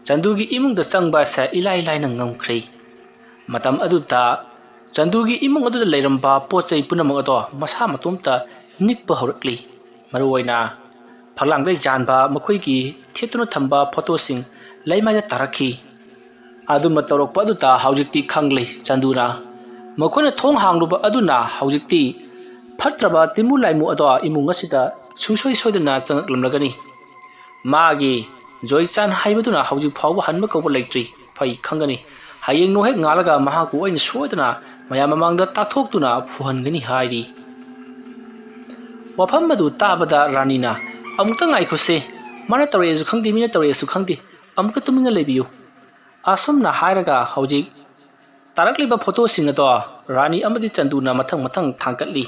ꯆꯟꯗꯨꯒꯤ ꯏꯃꯨꯡꯗ ꯆꯪꯕ ꯑꯁꯦ ꯏꯂꯥꯏ ꯂꯥꯏꯅ ꯉꯝꯈ꯭ꯔꯦ꯫ ꯃꯇꯝ ꯑꯗꯨꯗ ꯆꯟꯗꯨꯒꯤ ꯏꯃꯨꯡ ꯑꯗꯨꯗ ꯂꯩꯔꯝꯕ ꯄꯣꯠ ꯆꯩ ꯄꯨꯝꯅꯃꯛ ꯑꯗꯣ ꯃꯁꯥ ꯃꯇꯣꯝꯇ ꯅꯤꯛꯄ ꯍꯧꯔꯛꯂꯤ꯫ ꯃꯔꯨꯑꯣꯏꯅ ꯐꯛꯂꯥꯡꯗ ꯌꯥꯟꯕ ꯃꯈꯣꯏꯒꯤ ꯊꯦꯠꯇꯨꯅ ꯊꯝꯕ ꯐꯣꯇꯣꯁꯤꯡ ꯂꯩꯃꯥꯏꯗ ꯇꯥꯔꯛꯈꯤ꯫ ꯑꯗꯨꯝꯅ ꯇꯧꯔꯛꯄ ꯑꯗꯨꯗ ꯍꯧꯖꯤꯛꯇꯤ ꯈꯪꯂꯤ ꯆꯟꯗꯨꯅ ꯃꯈꯣꯏꯅ ꯊꯣꯡ ꯍꯥꯡꯂꯨꯕ ꯑꯗꯨꯅ ꯍꯧꯖꯤꯛꯇꯤ ꯐꯠꯇ꯭ꯔꯕ ꯇꯤꯃꯨ ꯂꯥꯏꯃꯨ ꯑꯗꯣ ꯏꯃꯨꯡ ꯑꯁꯤꯗ ꯁꯨꯡꯁꯣꯏ ꯁꯣꯏꯗꯅ ꯆꯪꯉꯛꯂꯝꯂꯒꯅꯤ꯫ ꯃꯥꯒꯤ ꯖꯣꯏꯆꯥꯟ ꯍꯥꯏꯕꯗꯨꯅ ꯍꯧꯖꯤꯛ ꯐꯥꯎꯕ ꯍꯟꯕ ꯀꯧꯕ ꯂꯩꯇ꯭ꯔꯤ. ꯐꯩ ꯈꯪꯒꯅꯤ ꯍꯌꯦꯡ ꯅꯣꯍꯦꯛ ꯉꯥꯜꯂꯒ ꯃꯍꯥꯛꯄꯨ ꯑꯩꯅ ꯁꯣꯏꯗꯅ ꯃꯌꯥꯝ ꯃꯃꯥꯡꯗ ꯇꯥꯛꯊꯣꯛꯇꯨꯅ ꯐꯨꯍꯟꯒꯅꯤ ꯍꯥꯏꯔꯤ꯫ ꯋꯥꯐꯝ ꯑꯗꯨ ꯇꯥꯕꯗ ꯔꯥꯅꯤꯅ ꯑꯃꯨꯛꯇ ꯉꯥꯏꯈꯣꯁꯦ, ꯃꯥꯅ ꯇꯧꯔꯛꯑꯦꯁꯨ ꯈꯪꯗꯦ ꯃꯤꯅ ꯇꯧꯔꯛꯑꯦꯁꯨ ꯈꯪꯗꯦ, ꯑꯃꯨꯛꯀ ꯇꯨꯃꯤꯟꯅ ꯂꯩꯕꯤꯌꯨ꯫ ꯑꯁꯨꯝꯅ ꯍꯥꯏꯔꯒ ꯍꯧꯖꯤꯛ ꯇꯥꯔꯛꯂꯤꯕ ꯐꯣꯇꯣꯁꯤꯡ ꯑꯗꯣ ꯔꯥꯅꯤ ꯑꯃꯗꯤ ꯆꯟꯗꯨꯅ ꯃꯊꯪ ꯃꯊꯪ ꯊꯥꯡꯀꯠꯂꯤ꯫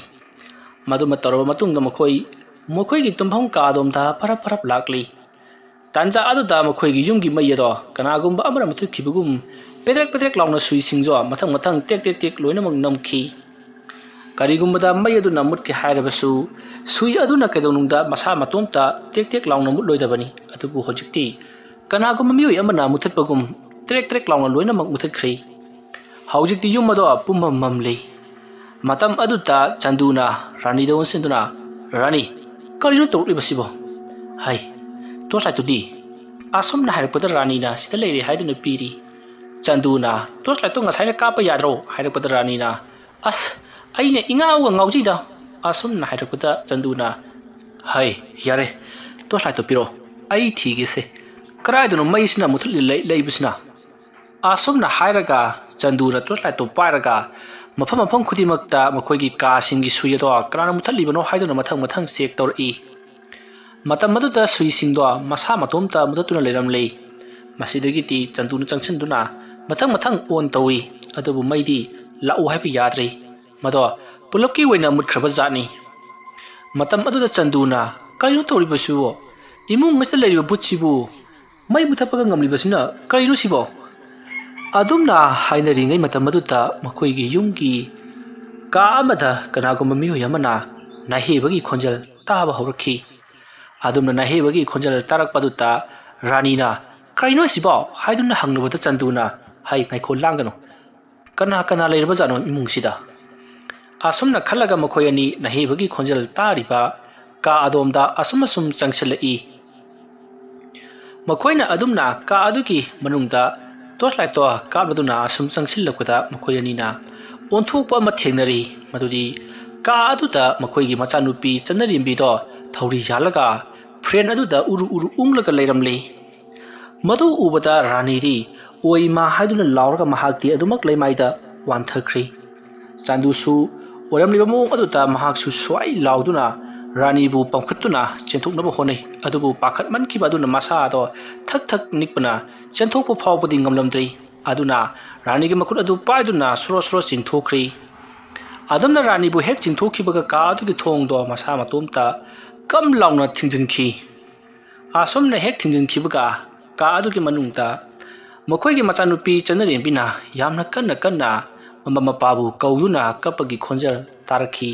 ꯃꯗꯨꯃ ꯇꯧꯔꯕ ꯃꯇꯨꯡꯗ ꯃꯈꯣꯏꯒꯤ ꯇꯨꯝꯐꯝ ꯀꯥꯗꯣꯝꯗ ꯐꯔꯞ ꯐꯔꯞ ꯂꯥꯛꯂꯤ꯫ ꯇꯥꯟꯖꯥ ꯑꯗꯨꯗ ꯃꯈꯣꯏꯒꯤ ꯌꯨꯝꯒꯤ ꯃꯩ ꯑꯗꯣ ꯀꯅꯥꯒꯨꯝꯕ ꯑꯃꯅ ꯃꯨꯊꯠꯈꯤꯕꯒꯨꯝ ꯄꯦꯗ꯭ꯔꯦꯛ ꯄꯦꯗ꯭ꯔꯦꯛ ꯂꯥꯎꯅ ꯁꯨꯏꯁꯤꯡꯁꯨ ꯃꯊꯪ ꯃꯊꯪ ꯇꯦꯛ ꯇꯦꯛ ꯇꯦꯛ ꯂꯣꯏꯅꯃꯛ ꯅꯝꯈꯤ꯫ ꯀꯔꯤꯒꯨꯝꯕꯗ ꯃꯩ ꯑꯗꯨꯅ ꯃꯨꯠꯀꯦ ꯍꯥꯏꯔꯕꯁꯨ ꯁꯨꯏ ꯑꯗꯨꯅ ꯀꯩꯗꯧꯅꯨꯡꯗ ꯃꯁꯥ ꯃꯇꯣꯝꯇ ꯇꯦꯛ ꯇꯦꯛ ꯂꯥꯎꯅ ꯃꯨꯠꯂꯣꯏꯗꯕꯅꯤ꯫ ꯑꯗꯨꯕꯨ ꯍꯧꯖꯤꯛꯇꯤ ꯀꯅꯥꯒꯨꯝꯕ ꯃꯤꯑꯣꯏ ꯑꯃꯅ ꯃꯨꯊꯠꯄꯒꯨꯝ ꯇ꯭ꯔꯦꯛ ꯇ꯭ꯔꯦꯛ ꯂꯥꯎꯅ ꯂꯣꯏꯅꯃꯛ ꯃꯨꯊꯠꯈ꯭ꯔꯦ꯫ ꯍꯧꯖꯤꯛꯇꯤ ꯌꯨꯝ ꯑꯗꯣ ꯄꯨꯝꯃꯝ ꯃꯝꯂꯤ꯫ ꯃꯇꯝ ꯑꯗꯨꯗ ꯆꯟꯗꯨꯅ ꯔꯥꯅꯤꯗ ꯑꯣꯟꯁꯤꯟꯗꯨꯅ, ꯔꯥꯅꯤ, ꯀꯔꯤꯅꯣ ꯇꯧꯔꯛꯂꯤꯕꯁꯤꯕꯣ? ꯍꯩ, ꯇꯣꯔꯆꯂꯥꯏꯠꯇꯨꯗꯤ? ꯑꯁꯨꯝꯅ ꯍꯥꯏꯔꯛꯄꯗ ꯔꯥꯅꯤꯅ ꯁꯤꯗ ꯂꯩꯔꯦ ꯍꯥꯏꯗꯨꯅ ꯄꯤꯔꯤ꯫ ꯆꯟꯗꯨꯅ ꯇꯣꯔꯆꯂꯥꯏꯠꯇꯣ ꯉꯁꯥꯏꯅ ꯀꯥꯞꯄ ꯌꯥꯗ꯭ꯔꯣ ꯍꯥꯏꯔꯛꯄꯗ ꯔꯥꯅꯤꯅ, ꯑꯁ ꯑꯩꯅ ꯏꯉꯥꯎꯒ ꯉꯥꯎꯖꯩꯗ꯫ ꯑꯁꯨꯝꯅ ꯍꯥꯏꯔꯛꯄꯗ ꯆꯟꯗꯨꯅ, ꯍꯩ ꯌꯥꯔꯦ, ꯇꯣꯔꯆꯂꯥꯏꯠꯇꯣ ꯄꯤꯔꯛꯑꯣ, ꯑꯩ ꯊꯤꯒꯦꯁꯦ, ꯀꯗꯥꯏꯗꯅꯣ ꯃꯩꯁꯤꯅ ꯃꯨꯊꯠꯂꯤ ꯂꯩꯕꯁꯤꯅ? ꯑꯁꯨꯝꯅ ꯍꯥꯏꯔꯒ ꯆꯟꯗꯨꯅ ꯇꯣꯔꯆꯂꯥꯏꯠꯇꯣ ꯄꯥꯏꯔꯒ ꯃꯐꯝ ꯃꯐꯝ ꯈꯨꯗꯤꯡꯃꯛꯇ ꯃꯈꯣꯏꯒꯤ ꯀꯥꯁꯤꯡꯒꯤ ꯁꯨꯏ ꯑꯗꯣ ꯀꯅꯥꯅ ꯃꯨꯊꯠꯂꯤꯕꯅꯣ ꯍꯥꯏꯗꯨꯅ ꯃꯊꯪ ꯃꯊꯪ ꯆꯦꯛ ꯇꯧꯔꯛꯏ꯫ ꯃꯇꯝ ꯑꯗꯨꯗ ꯁꯨꯏꯁꯤꯡꯗꯣ ꯃꯁꯥ ꯃꯇꯣꯝꯇ ꯃꯨꯊꯠꯇꯨꯅ ꯂꯩꯔꯝꯂꯦ꯫ ꯃꯁꯤꯗꯒꯤꯗꯤ ꯆꯟꯗꯨꯅ ꯆꯪꯁꯤꯟꯗꯨꯅ ꯃꯊꯪ ꯃꯊꯪ ꯑꯣꯟ ꯇꯧꯏ, ꯑꯗꯨꯕꯨ ꯃꯩꯗꯤ ꯂꯥꯛꯎ ꯍꯥꯏꯕ ꯌꯥꯗ꯭ꯔꯦ, ꯃꯗꯣ ꯄꯨꯂꯞꯀꯤ ꯑꯣꯏꯅ ꯃꯨꯠꯈ꯭ꯔꯕ ꯖꯥꯠꯅꯤ꯫ ꯃꯇꯝ ꯑꯗꯨꯗ ꯆꯟꯗꯨꯅ, ꯀꯔꯤꯅꯣ ꯇꯧꯔꯤꯕꯁꯤꯕꯣ? ꯏꯃꯨꯡ ꯑꯁꯤꯗ ꯂꯩꯔꯤꯕ ꯕꯨꯠꯁꯤꯕꯨ ꯃꯩ ꯃꯨꯊꯠꯄꯒ ꯉꯝꯂꯤꯕꯁꯤꯅ ꯀꯔꯤꯅꯣ ꯁꯤꯕꯣ? ꯑꯗꯨꯝꯅ ꯍꯥꯏꯅꯔꯤꯉꯩ ꯃꯇꯝ ꯑꯗꯨꯗ ꯃꯈꯣꯏꯒꯤ ꯌꯨꯝꯒꯤ ꯀꯥ ꯑꯃꯗ ꯀꯅꯥꯒꯨꯝꯕ ꯃꯤꯑꯣꯏ ꯑꯃꯅ ꯅꯥꯍꯦꯕꯒꯤ ꯈꯣꯟꯖꯦꯜ ꯇꯥꯕ ꯍꯧꯔꯛꯈꯤ꯫ ꯑꯗꯨꯝꯅ ꯅꯥꯍꯦꯕꯒꯤ ꯈꯣꯟꯖꯦꯜ ꯇꯥꯔꯛꯄ ꯑꯗꯨꯗ ꯔꯥꯅꯤꯅ, ꯀꯔꯤꯅꯣ ꯁꯤꯕꯣ ꯍꯥꯏꯗꯨꯅ ꯍꯪꯂꯨꯕꯗ ꯆꯟꯗꯨꯅ, ꯍꯩ ꯉꯥꯏꯈꯣ ꯂꯥꯡꯒꯅꯨ, ꯀꯅꯥ ꯀꯅꯥ ꯂꯩꯔꯕꯖꯥꯠꯅꯣ ꯏꯃꯨꯡꯁꯤꯗ? ꯑꯁꯨꯝꯅ ꯈꯜꯂꯒ ꯃꯈꯣꯏ ꯑꯅꯤ ꯅꯥꯍꯦꯕꯒꯤ ꯈꯣꯟꯖꯦꯜ ꯇꯥꯔꯤꯕ ꯀꯥ ꯑꯗꯣꯝꯗ ꯑꯁꯨꯝ ꯆꯪꯁꯤꯜꯂꯛꯏ꯫ ꯃꯈꯣꯏꯅ ꯑꯗꯨꯝꯅ ꯀꯥ ꯑꯗꯨꯒꯤ ꯃꯅꯨꯡꯗ ꯇꯣꯔꯆꯂꯥꯏꯠꯇꯣ ꯀꯥꯞꯂꯗꯨꯅ ꯑꯁꯨꯝ ꯆꯪꯁꯤꯜꯂꯛꯄꯗ ꯃꯈꯣꯏ ꯑꯅꯤꯅ ꯑꯣꯟꯊꯣꯛꯄ ꯑꯃ ꯊꯦꯡꯅꯔꯤ꯫ ꯃꯗꯨꯗꯤ ꯀꯥ ꯑꯗꯨꯗ ꯃꯈꯣꯏꯒꯤ ꯃꯆꯥꯅꯨꯄꯤ ꯆꯟꯅꯔꯦꯝꯕꯤꯗꯣ ꯊꯧꯔꯤ ꯌꯥꯜꯂꯒ ꯐ꯭ꯔꯦꯟ ꯑꯗꯨꯗ ꯎꯔꯨ ꯎꯔꯨ ꯎꯪꯂꯒ ꯂꯩꯔꯝꯂꯦ꯫ ꯃꯗꯨ ꯎꯕꯗ ꯔꯥꯅꯤꯗꯤ ꯑꯣꯏꯃꯥ ꯍꯥꯏꯗꯨꯅ ꯂꯥꯎꯔꯒ ꯃꯍꯥꯛꯇꯤ ꯑꯗꯨꯃꯛ ꯂꯩꯃꯥꯏꯗ ꯋꯥꯟꯊꯈ꯭ꯔꯦ꯫ ꯆꯟꯗꯨꯁꯨ ꯑꯣꯏꯔꯝꯂꯤꯕ ꯃꯑꯣꯡ ꯑꯗꯨꯗ ꯃꯍꯥꯛꯁꯨ ꯁ꯭ꯋꯥꯏ ꯂꯥꯎꯗꯨꯅ ꯔꯥꯅꯤꯕꯨ ꯄꯝꯈꯠꯇꯨꯅ ꯆꯦꯟꯊꯣꯛꯅꯕ ꯍꯣꯠꯅꯩ, ꯑꯗꯨꯕꯨ ꯄꯥꯈꯠꯃꯟꯈꯤꯕ ꯑꯗꯨꯅ ꯃꯁꯥꯗꯣ ꯊꯛ ꯊꯛ ꯅꯤꯛꯄꯅ ꯆꯦꯟꯊꯣꯛꯄ ꯐꯥꯎꯕꯗꯤ ꯉꯝꯂꯝꯗ꯭ꯔꯦ꯫ ꯑꯗꯨꯅ ꯔꯥꯅꯤꯒꯤ ꯃꯈꯨꯠ ꯑꯗꯨ ꯄꯥꯏꯗꯨꯅ ꯁꯣꯔꯣ ꯁꯣꯔꯣ ꯆꯤꯡꯊꯣꯛꯈ꯭ꯔꯦ꯫ ꯑꯗꯨꯝꯅ ꯔꯥꯅꯤꯕꯨ ꯍꯦꯛ ꯆꯤꯡꯊꯣꯛꯈꯤꯕꯒ ꯀꯥ ꯑꯗꯨꯒꯤ ꯊꯣꯡꯗꯣ ꯃꯁꯥ ꯃꯇꯣꯝꯇ ꯀꯝ ꯂꯥꯎꯅ ꯊꯤꯡꯖꯤꯟꯈꯤ꯫ ꯑꯁꯨꯝꯅ ꯍꯦꯛ ꯊꯤꯡꯖꯤꯟꯈꯤꯕꯒ ꯀꯥ ꯑꯗꯨꯒꯤ ꯃꯅꯨꯡꯗ ꯃꯈꯣꯏꯒꯤ ꯃꯆꯥꯅꯨꯄꯤ ꯆꯟꯅꯔꯦꯝꯕꯤꯅ ꯌꯥꯝꯅ ꯀꯟꯅ ꯀꯟꯅ ꯃꯃꯥ ꯃꯄꯥꯕꯨ ꯀꯧꯗꯨꯅ ꯀꯞꯄꯒꯤ ꯈꯣꯟꯖꯦꯜ ꯇꯥꯔꯛꯈꯤ꯫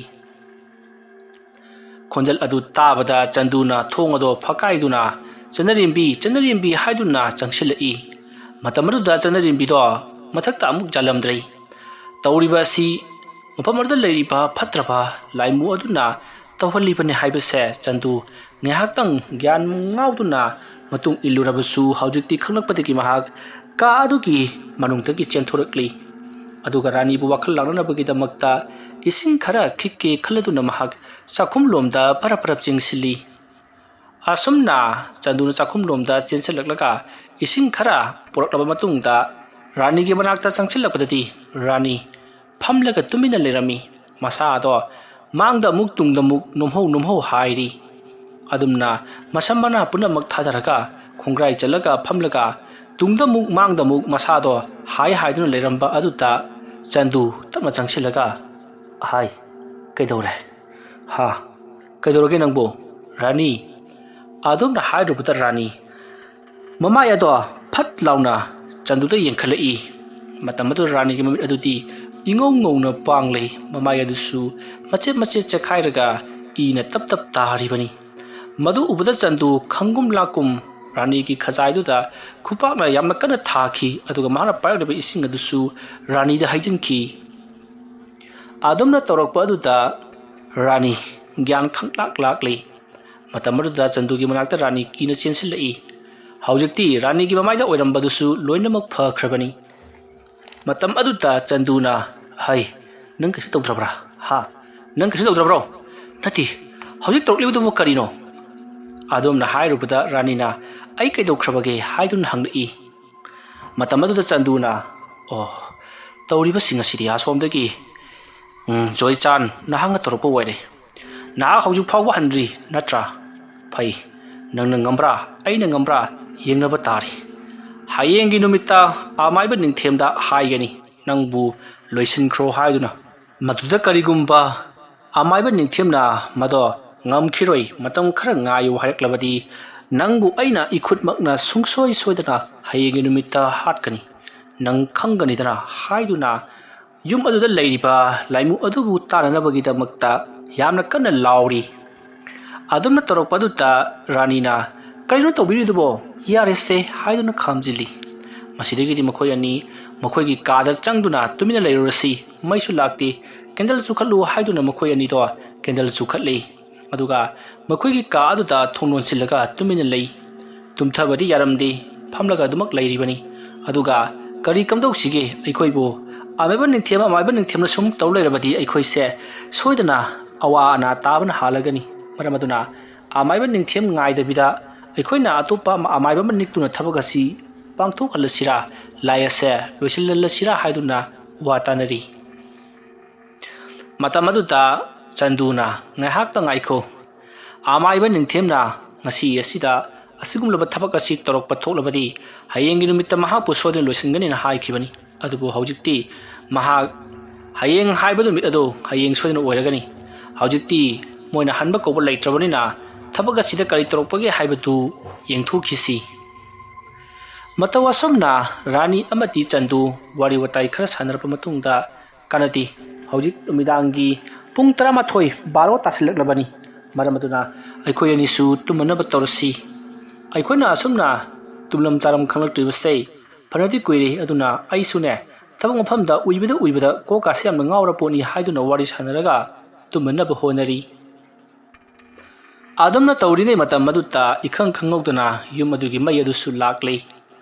ꯈꯣꯟꯖꯦꯜ ꯑꯗꯨ ꯇꯥꯕꯗ ꯆꯟꯗꯨꯅ ꯊꯣꯡ ꯑꯗꯣ ꯐꯛꯀꯥꯏꯗꯨꯅ ꯆꯟꯅꯔꯦꯝꯕꯤ ꯆꯟꯅꯔꯦꯝꯕꯤ ꯍꯥꯏꯗꯨꯅ ꯆꯪꯁꯤꯜꯂꯛꯏ꯫ ꯃꯇꯝ ꯑꯗꯨꯗ ꯆꯟꯅꯔꯦꯝꯕꯤꯗꯣ ꯃꯊꯛꯇ ꯑꯃꯨꯛ ꯌꯥꯜꯂꯝꯗ꯭ꯔꯦ꯫ ꯇꯧꯔꯤꯕ ꯑꯁꯤ ꯃꯐꯝ ꯑꯗꯨꯗ ꯂꯩꯔꯤꯕ ꯐꯠꯇ꯭ꯔꯕ ꯂꯥꯏꯃꯨ ꯑꯗꯨꯅ ꯇꯧꯍꯜꯂꯤꯕꯅꯤ ꯍꯥꯏꯕꯁꯦ ꯆꯟꯗꯨ ꯉꯥꯏꯍꯥꯛꯇꯪ ꯒ꯭ꯌꯥꯟ ꯉꯥꯎꯗꯨꯅ ꯃꯇꯨꯡ ꯏꯜꯂꯨꯔꯕꯁꯨ ꯍꯧꯖꯤꯛꯇꯤ ꯈꯪꯂꯛꯄꯗꯒꯤ ꯃꯍꯥꯛ ꯀꯥ ꯑꯗꯨꯒꯤ ꯃꯅꯨꯡꯗꯒꯤ ꯆꯦꯟꯊꯣꯔꯛꯂꯤ꯫ ꯑꯗꯨꯒ ꯔꯥꯅꯤꯕꯨ ꯋꯥꯈꯜ ꯂꯥꯡꯅꯅꯕꯒꯤꯗꯃꯛꯇ ꯏꯁꯤꯡ ꯈꯔ ꯈꯤꯛꯀꯦ ꯈꯜꯂꯗꯨꯅ ꯃꯍꯥꯛ ꯆꯥꯛꯈꯨꯝꯂꯣꯝꯗ ꯐꯔꯞ ꯐꯔꯞ ꯆꯦꯟꯁꯤꯜꯂꯤ꯫ ꯑꯁꯨꯝꯅ ꯆꯟꯗꯨꯅ ꯆꯥꯛꯈꯨꯝꯂꯣꯝꯗ ꯆꯦꯟꯁꯤꯜꯂꯛꯂꯒ ꯏꯁꯤꯡ ꯈꯔ ꯄꯨꯔꯛꯂꯕ ꯃꯇꯨꯡꯗ ꯔꯥꯅꯤꯒꯤ ꯃꯅꯥꯛꯇ ꯆꯪꯁꯤꯜꯂꯛꯄꯗꯗꯤ ꯔꯥꯅꯤ ꯐꯝꯂꯒ ꯇꯨꯃꯤꯟꯅ ꯂꯩꯔꯝꯃꯤ꯫ ꯃꯁꯥꯗꯣ ꯃꯥꯡꯗ ꯑꯃꯨꯛ ꯇꯨꯡꯗ ꯑꯃꯨꯛ ꯅꯣꯝꯍꯧ ꯅꯣꯝꯍꯧ ꯍꯥꯏꯔꯤ꯫ ꯑꯗꯨꯝꯅ ꯃꯁꯝ ꯃꯅꯥ ꯄꯨꯝꯅꯃꯛ ꯊꯥꯗꯔꯒ ꯈꯣꯡꯒ꯭ꯔꯥꯏ ꯆꯜꯂꯒ ꯐꯝꯂꯒ ꯇꯨꯡꯗ ꯑꯃꯨꯛ ꯃꯥꯡꯗ ꯑꯃꯨꯛ ꯃꯁꯥꯗꯣ ꯍꯥꯏꯗꯨꯅ ꯂꯩꯔꯝꯕ ꯑꯗꯨꯗ ꯆꯟꯗꯨ ꯇꯞꯅ ꯆꯪꯁꯤꯜꯂꯒ, ꯍꯥꯏ ꯀꯩꯗꯧꯔꯦ? ꯍꯥ ꯀꯩꯗꯧꯔꯒꯦ ꯅꯪꯕꯨ ꯔꯥꯅꯤ? ꯑꯗꯨꯝꯅ ꯍꯥꯏꯔꯨꯕꯗ ꯔꯥꯅꯤ ꯃꯃꯥꯏ ꯑꯗꯣ ꯐꯠ ꯂꯥꯎꯅ ꯆꯟꯗꯨꯗ ꯌꯦꯡꯈꯠꯂꯛꯏ꯫ ꯃꯇꯝ ꯑꯗꯨꯗ ꯔꯥꯅꯤꯒꯤ ꯃꯃꯤꯠ ꯑꯗꯨꯗꯤ ꯏꯉꯧ ꯉꯧꯅ ꯄꯥꯡꯂꯦ꯫ ꯃꯃꯥꯏ ꯑꯗꯨꯁꯨ ꯃꯆꯦꯠ ꯃꯆꯦꯠ ꯆꯦꯈꯥꯏꯔꯒ ꯏꯅ ꯇꯞ ꯇꯞ ꯇꯥꯔꯤꯕꯅꯤ꯫ ꯃꯗꯨ ꯎꯕꯗ ꯆꯟꯗꯨ ꯈꯪꯒꯨꯝ ꯂꯥꯛꯀꯨꯝ ꯔꯥꯅꯤꯒꯤ ꯈꯖꯥꯏꯗꯨꯗ ꯈꯨꯄꯥꯛꯅ ꯌꯥꯝꯅ ꯀꯟꯅ ꯊꯥꯈꯤ, ꯑꯗꯨꯒ ꯃꯍꯥꯛꯅ ꯄꯥꯏꯔꯛꯂꯤꯕ ꯏꯁꯤꯡ ꯑꯗꯨꯁꯨ ꯔꯥꯅꯤꯗ ꯍꯩꯖꯤꯟꯈꯤ꯫ ꯑꯗꯨꯝꯅ ꯇꯧꯔꯛꯄ ꯑꯗꯨꯗ ꯔꯥꯅꯤ ꯒ꯭ꯌꯥꯟ ꯈꯪꯂꯥꯛ ꯂꯥꯛꯂꯤ꯫ ꯃꯇꯝ ꯑꯗꯨꯗ ꯆꯟꯗꯨꯒꯤ ꯃꯅꯥꯛꯇ ꯔꯥꯅꯤ ꯀꯤꯅ ꯆꯦꯟꯁꯤꯜꯂꯛꯏ꯫ ꯍꯧꯖꯤꯛꯇꯤ ꯔꯥꯅꯤꯒꯤ ꯃꯃꯥꯏꯗ ꯑꯣꯏꯔꯝꯕꯗꯨꯁꯨ ꯂꯣꯏꯅꯃꯛ ꯐꯈ꯭ꯔꯕꯅꯤ꯫ ꯃꯇꯝ ꯑꯗꯨꯗ ꯆꯟꯗꯨꯅ, ꯍꯩ ꯅꯪ ꯀꯩꯁꯨ ꯇꯧꯗ꯭ꯔꯕ꯭ꯔꯥ? ꯍꯥ ꯅꯪ ꯀꯩꯁꯨ ꯇꯧꯗ꯭ꯔꯕ꯭ꯔꯣ? ꯅꯠꯇꯦ, ꯍꯧꯖꯤꯛ ꯇꯧꯔꯛꯂꯤꯕꯗꯨꯕꯨ ꯀꯔꯤꯅꯣ? ꯑꯗꯨꯝꯅ ꯍꯥꯏꯔꯨꯕꯗ ꯔꯥꯅꯤꯅ, ꯑꯩ ꯀꯩꯗꯧꯈ꯭ꯔꯕꯒꯦ ꯍꯥꯏꯗꯨꯅ ꯍꯪꯂꯛꯏ꯫ ꯃꯇꯝ ꯑꯗꯨꯗ ꯆꯟꯗꯨꯅ, ꯑꯣ ꯇꯧꯔꯤꯕꯁꯤꯡ ꯑꯁꯤꯗꯤ ꯑꯁꯣꯝꯗꯒꯤ ꯖꯣꯏꯆꯥꯟ ꯅꯍꯥꯛꯅ ꯇꯧꯔꯛꯄ ꯑꯣꯏꯔꯦ ꯅꯍꯥꯛ ꯍꯧꯖꯤꯛ ꯐꯥꯎꯕ ꯍꯟꯗ꯭ꯔꯤ ꯅꯠꯇ꯭ꯔꯥ ꯐꯩ ꯅꯪꯅ ꯉꯝꯕ꯭ꯔꯥ ꯑꯩꯅ ꯉꯝꯕ꯭ꯔꯥ ꯌꯦꯡꯅꯕ ꯇꯥꯔꯤ ꯍꯌꯦꯡꯒꯤ ꯅꯨꯃꯤꯠꯇ ꯑꯃꯥꯏꯕ ꯅꯤꯡꯊꯦꯝꯗ ꯍꯥꯏꯒꯅꯤ ꯅꯪꯕꯨ ꯂꯣꯏꯁꯤꯟꯈ꯭ꯔꯣ ꯍꯥꯏꯗꯨꯅ ꯃꯗꯨꯗ ꯀꯔꯤꯒꯨꯝꯕ ꯑꯃꯥꯏꯕ ꯅꯤꯡꯊꯦꯝꯅ ꯃꯗꯣ ꯉꯝꯈꯤꯔꯣꯏ ꯃꯇꯝ ꯈꯔ ꯉꯥꯏꯌꯨ ꯍꯥꯏꯔꯛꯂꯕꯗꯤ ꯅꯪꯕꯨ ꯑꯩꯅ ꯏꯈꯨꯠꯃꯛꯅ ꯁꯨꯡꯁꯣꯏ ꯁꯣꯏꯗꯅ ꯍꯌꯦꯡꯒꯤ ꯅꯨꯃꯤꯠꯇ ꯍꯥꯠꯀꯅꯤ ꯅꯪ ꯈꯪꯒꯅꯤꯗꯅ ꯍꯥꯏꯗꯨꯅ ꯌꯨꯝ ꯑꯗꯨꯗ ꯂꯩꯔꯤꯕ ꯂꯥꯏꯃꯨ ꯑꯗꯨꯕꯨ ꯇꯥꯅꯅꯕꯒꯤꯗꯃꯛꯇ ꯌꯥꯝꯅ ꯀꯟꯅ ꯂꯥꯎꯔꯤ ꯑꯗꯨꯝꯅ ꯇꯧꯔꯛꯄ ꯑꯗꯨꯗ ꯔꯥꯅꯤꯅ ꯀꯔꯤꯅꯣ ꯇꯧꯕꯤꯔꯤꯗꯨꯕꯣ ꯌꯥꯔꯦꯁꯦ ꯍꯥꯏꯗꯨꯅ ꯈꯥꯝꯖꯤꯜꯂꯤ ꯃꯁꯤꯗꯒꯤꯗꯤ ꯃꯈꯣꯏ ꯑꯅꯤ ꯃꯈꯣꯏꯒꯤ ꯀꯥꯗ ꯆꯪꯗꯨꯅ ꯇꯨꯃꯤꯟꯅ ꯂꯩꯔꯨꯔꯁꯤ ꯃꯩꯁꯨ ꯂꯥꯛꯇꯦ ꯀꯦꯟꯗꯜ ꯆꯨꯈꯠꯂꯨ ꯍꯥꯏꯗꯨꯅ ꯃꯈꯣꯏ ꯑꯅꯤꯗꯣ ꯀꯦꯟꯗꯜ ꯆꯨꯈꯠꯂꯤ ꯑꯗꯨꯒ ꯃꯈꯣꯏꯒꯤ ꯀꯥ ꯑꯗꯨꯗ ꯊꯣꯡ ꯂꯣꯟꯁꯤꯜꯂꯒ ꯇꯨꯃꯤꯟꯅ ꯂꯩ ꯇꯨꯝꯊꯕꯗꯤ ꯌꯥꯔꯝꯗꯦ ꯐꯝꯂꯒ ꯑꯗꯨꯃꯛ ꯂꯩꯔꯤꯕꯅꯤ ꯑꯗꯨꯒ ꯀꯔꯤ ꯀꯝꯗꯧꯁꯤꯒꯦ ꯑꯩꯈꯣꯏꯕꯨ ꯑꯃꯥꯏꯕ ꯅꯤꯡꯊꯦꯝꯅ ꯁꯨꯝ ꯇꯧ ꯂꯩꯔꯕꯗꯤ ꯑꯩꯈꯣꯏꯁꯦ ꯁꯣꯏꯗꯅ ꯑꯋꯥ ꯑꯅꯥ ꯇꯥꯕꯅ ꯍꯥꯜꯂꯒꯅꯤ ꯃꯔꯝ ꯑꯗꯨꯅ ꯑꯃꯥꯏꯕ ꯅꯤꯡꯊꯦꯝ ꯉꯥꯏꯗꯕꯤꯗ ꯑꯩꯈꯣꯏꯅ ꯑꯇꯣꯞꯄ ꯑꯃꯥꯏꯕ ꯑꯃ ꯅꯤꯛꯇꯨꯅ ꯊꯕꯛ ꯑꯁꯤ ꯄꯥꯡꯊꯣꯛꯍꯜꯂꯁꯤꯔꯥ ꯂꯥꯏ ꯑꯁꯦ ꯂꯣꯏꯁꯤꯜꯍꯜꯂꯁꯤꯔꯥ ꯍꯥꯏꯗꯨꯅ ꯋꯥ ꯇꯥꯅꯔꯤ ꯃꯇꯝ ꯑꯗꯨꯗ ꯆꯟꯗꯨꯅ ꯉꯥꯏꯍꯥꯛꯇ ꯉꯥꯏꯈꯣ ꯑꯃꯥꯏꯕ ꯅꯤꯡꯊꯦꯝꯅ ꯉꯁꯤ ꯑꯁꯤꯗ ꯑꯁꯤꯒꯨꯝꯂꯕ ꯊꯕꯛ ꯑꯁꯤ ꯇꯧꯔꯛꯄ ꯊꯣꯛꯂꯕꯗꯤ ꯍꯌꯦꯡꯒꯤ ꯅꯨꯃꯤꯠꯇ ꯃꯍꯥꯛꯄꯨ ꯁꯣꯏꯗꯅ ꯂꯣꯏꯁꯤꯟꯒꯅꯤꯅ ꯍꯥꯏꯈꯤꯕꯅꯤ ꯑꯗꯨꯕꯨ ꯍꯧꯖꯤꯛꯇꯤ ꯃꯍꯥꯛ ꯍꯌꯦꯡ ꯍꯥꯏꯕ ꯅꯨꯃꯤꯠ ꯑꯗꯨ ꯍꯌꯦꯡ ꯁꯣꯏꯗꯅ ꯑꯣꯏꯔꯒꯅꯤ ꯍꯧꯖꯤꯛꯇꯤ ꯃꯣꯏꯅ ꯍꯟꯕ ꯀꯧꯕ ꯂꯩꯇ꯭ꯔꯕꯅꯤꯅ ꯊꯕꯛ ꯑꯁꯤꯗ ꯀꯔꯤ ꯇꯧꯔꯛꯄꯒꯦ ꯍꯥꯏꯕꯗꯨ ꯌꯦꯡꯊꯣꯛꯈꯤꯁꯤ ꯃꯇꯧ ꯑꯁꯨꯝꯅ ꯔꯥꯅꯤ ꯑꯃꯗꯤ ꯆꯟꯗꯨ ꯋꯥꯔꯤ ꯋꯥꯇꯥꯏ ꯈꯔ ꯁꯥꯟꯅꯔꯕ ꯃꯇꯨꯡꯗ ꯀꯥꯟꯅꯗꯦ ꯍꯧꯖꯤꯛ ꯅꯨꯃꯤꯗꯥꯡꯒꯤ ꯄꯨꯡ 12 ꯇꯥꯁꯤꯜꯂꯛꯂꯕꯅꯤ ꯃꯔꯝ ꯑꯗꯨꯅ ꯑꯩꯈꯣꯏ ꯑꯅꯤꯁꯨ ꯇꯨꯝꯃꯅꯕ ꯇꯧꯔꯁꯤ ꯑꯩꯈꯣꯏꯅ ꯑꯁꯨꯝꯅ ꯇꯨꯝꯂꯝ ꯆꯥꯔꯝ ꯈꯪꯂꯛꯇ꯭ꯔꯤꯕꯁꯦ ꯐꯅꯗꯤ ꯀꯨꯏꯔꯦ ꯑꯗꯨꯅ ꯑꯩꯁꯨꯅꯦ ꯊꯕꯛ ꯃꯐꯝꯗ ꯎꯏꯕꯗ ꯀꯣꯛꯀꯥꯁꯦ ꯌꯥꯝꯅ ꯉꯥꯎꯔ ꯄꯣꯠꯅꯤ ꯍꯥꯏꯗꯨꯅ ꯋꯥꯔꯤ ꯁꯥꯟꯅꯔꯒ ꯇꯨꯝꯃꯅꯕ ꯍꯣꯠꯅꯔꯤ ꯑꯗꯨꯝꯅ ꯇꯧꯔꯤꯉꯩ ꯃꯇꯝ ꯑꯗꯨꯗ ꯏꯈꯪ ꯈꯪꯍꯧꯗꯅ ꯌꯨꯝ ꯑꯗꯨꯒꯤ ꯃꯩ ꯑꯗꯨꯁꯨ ꯂꯥꯛꯂꯤ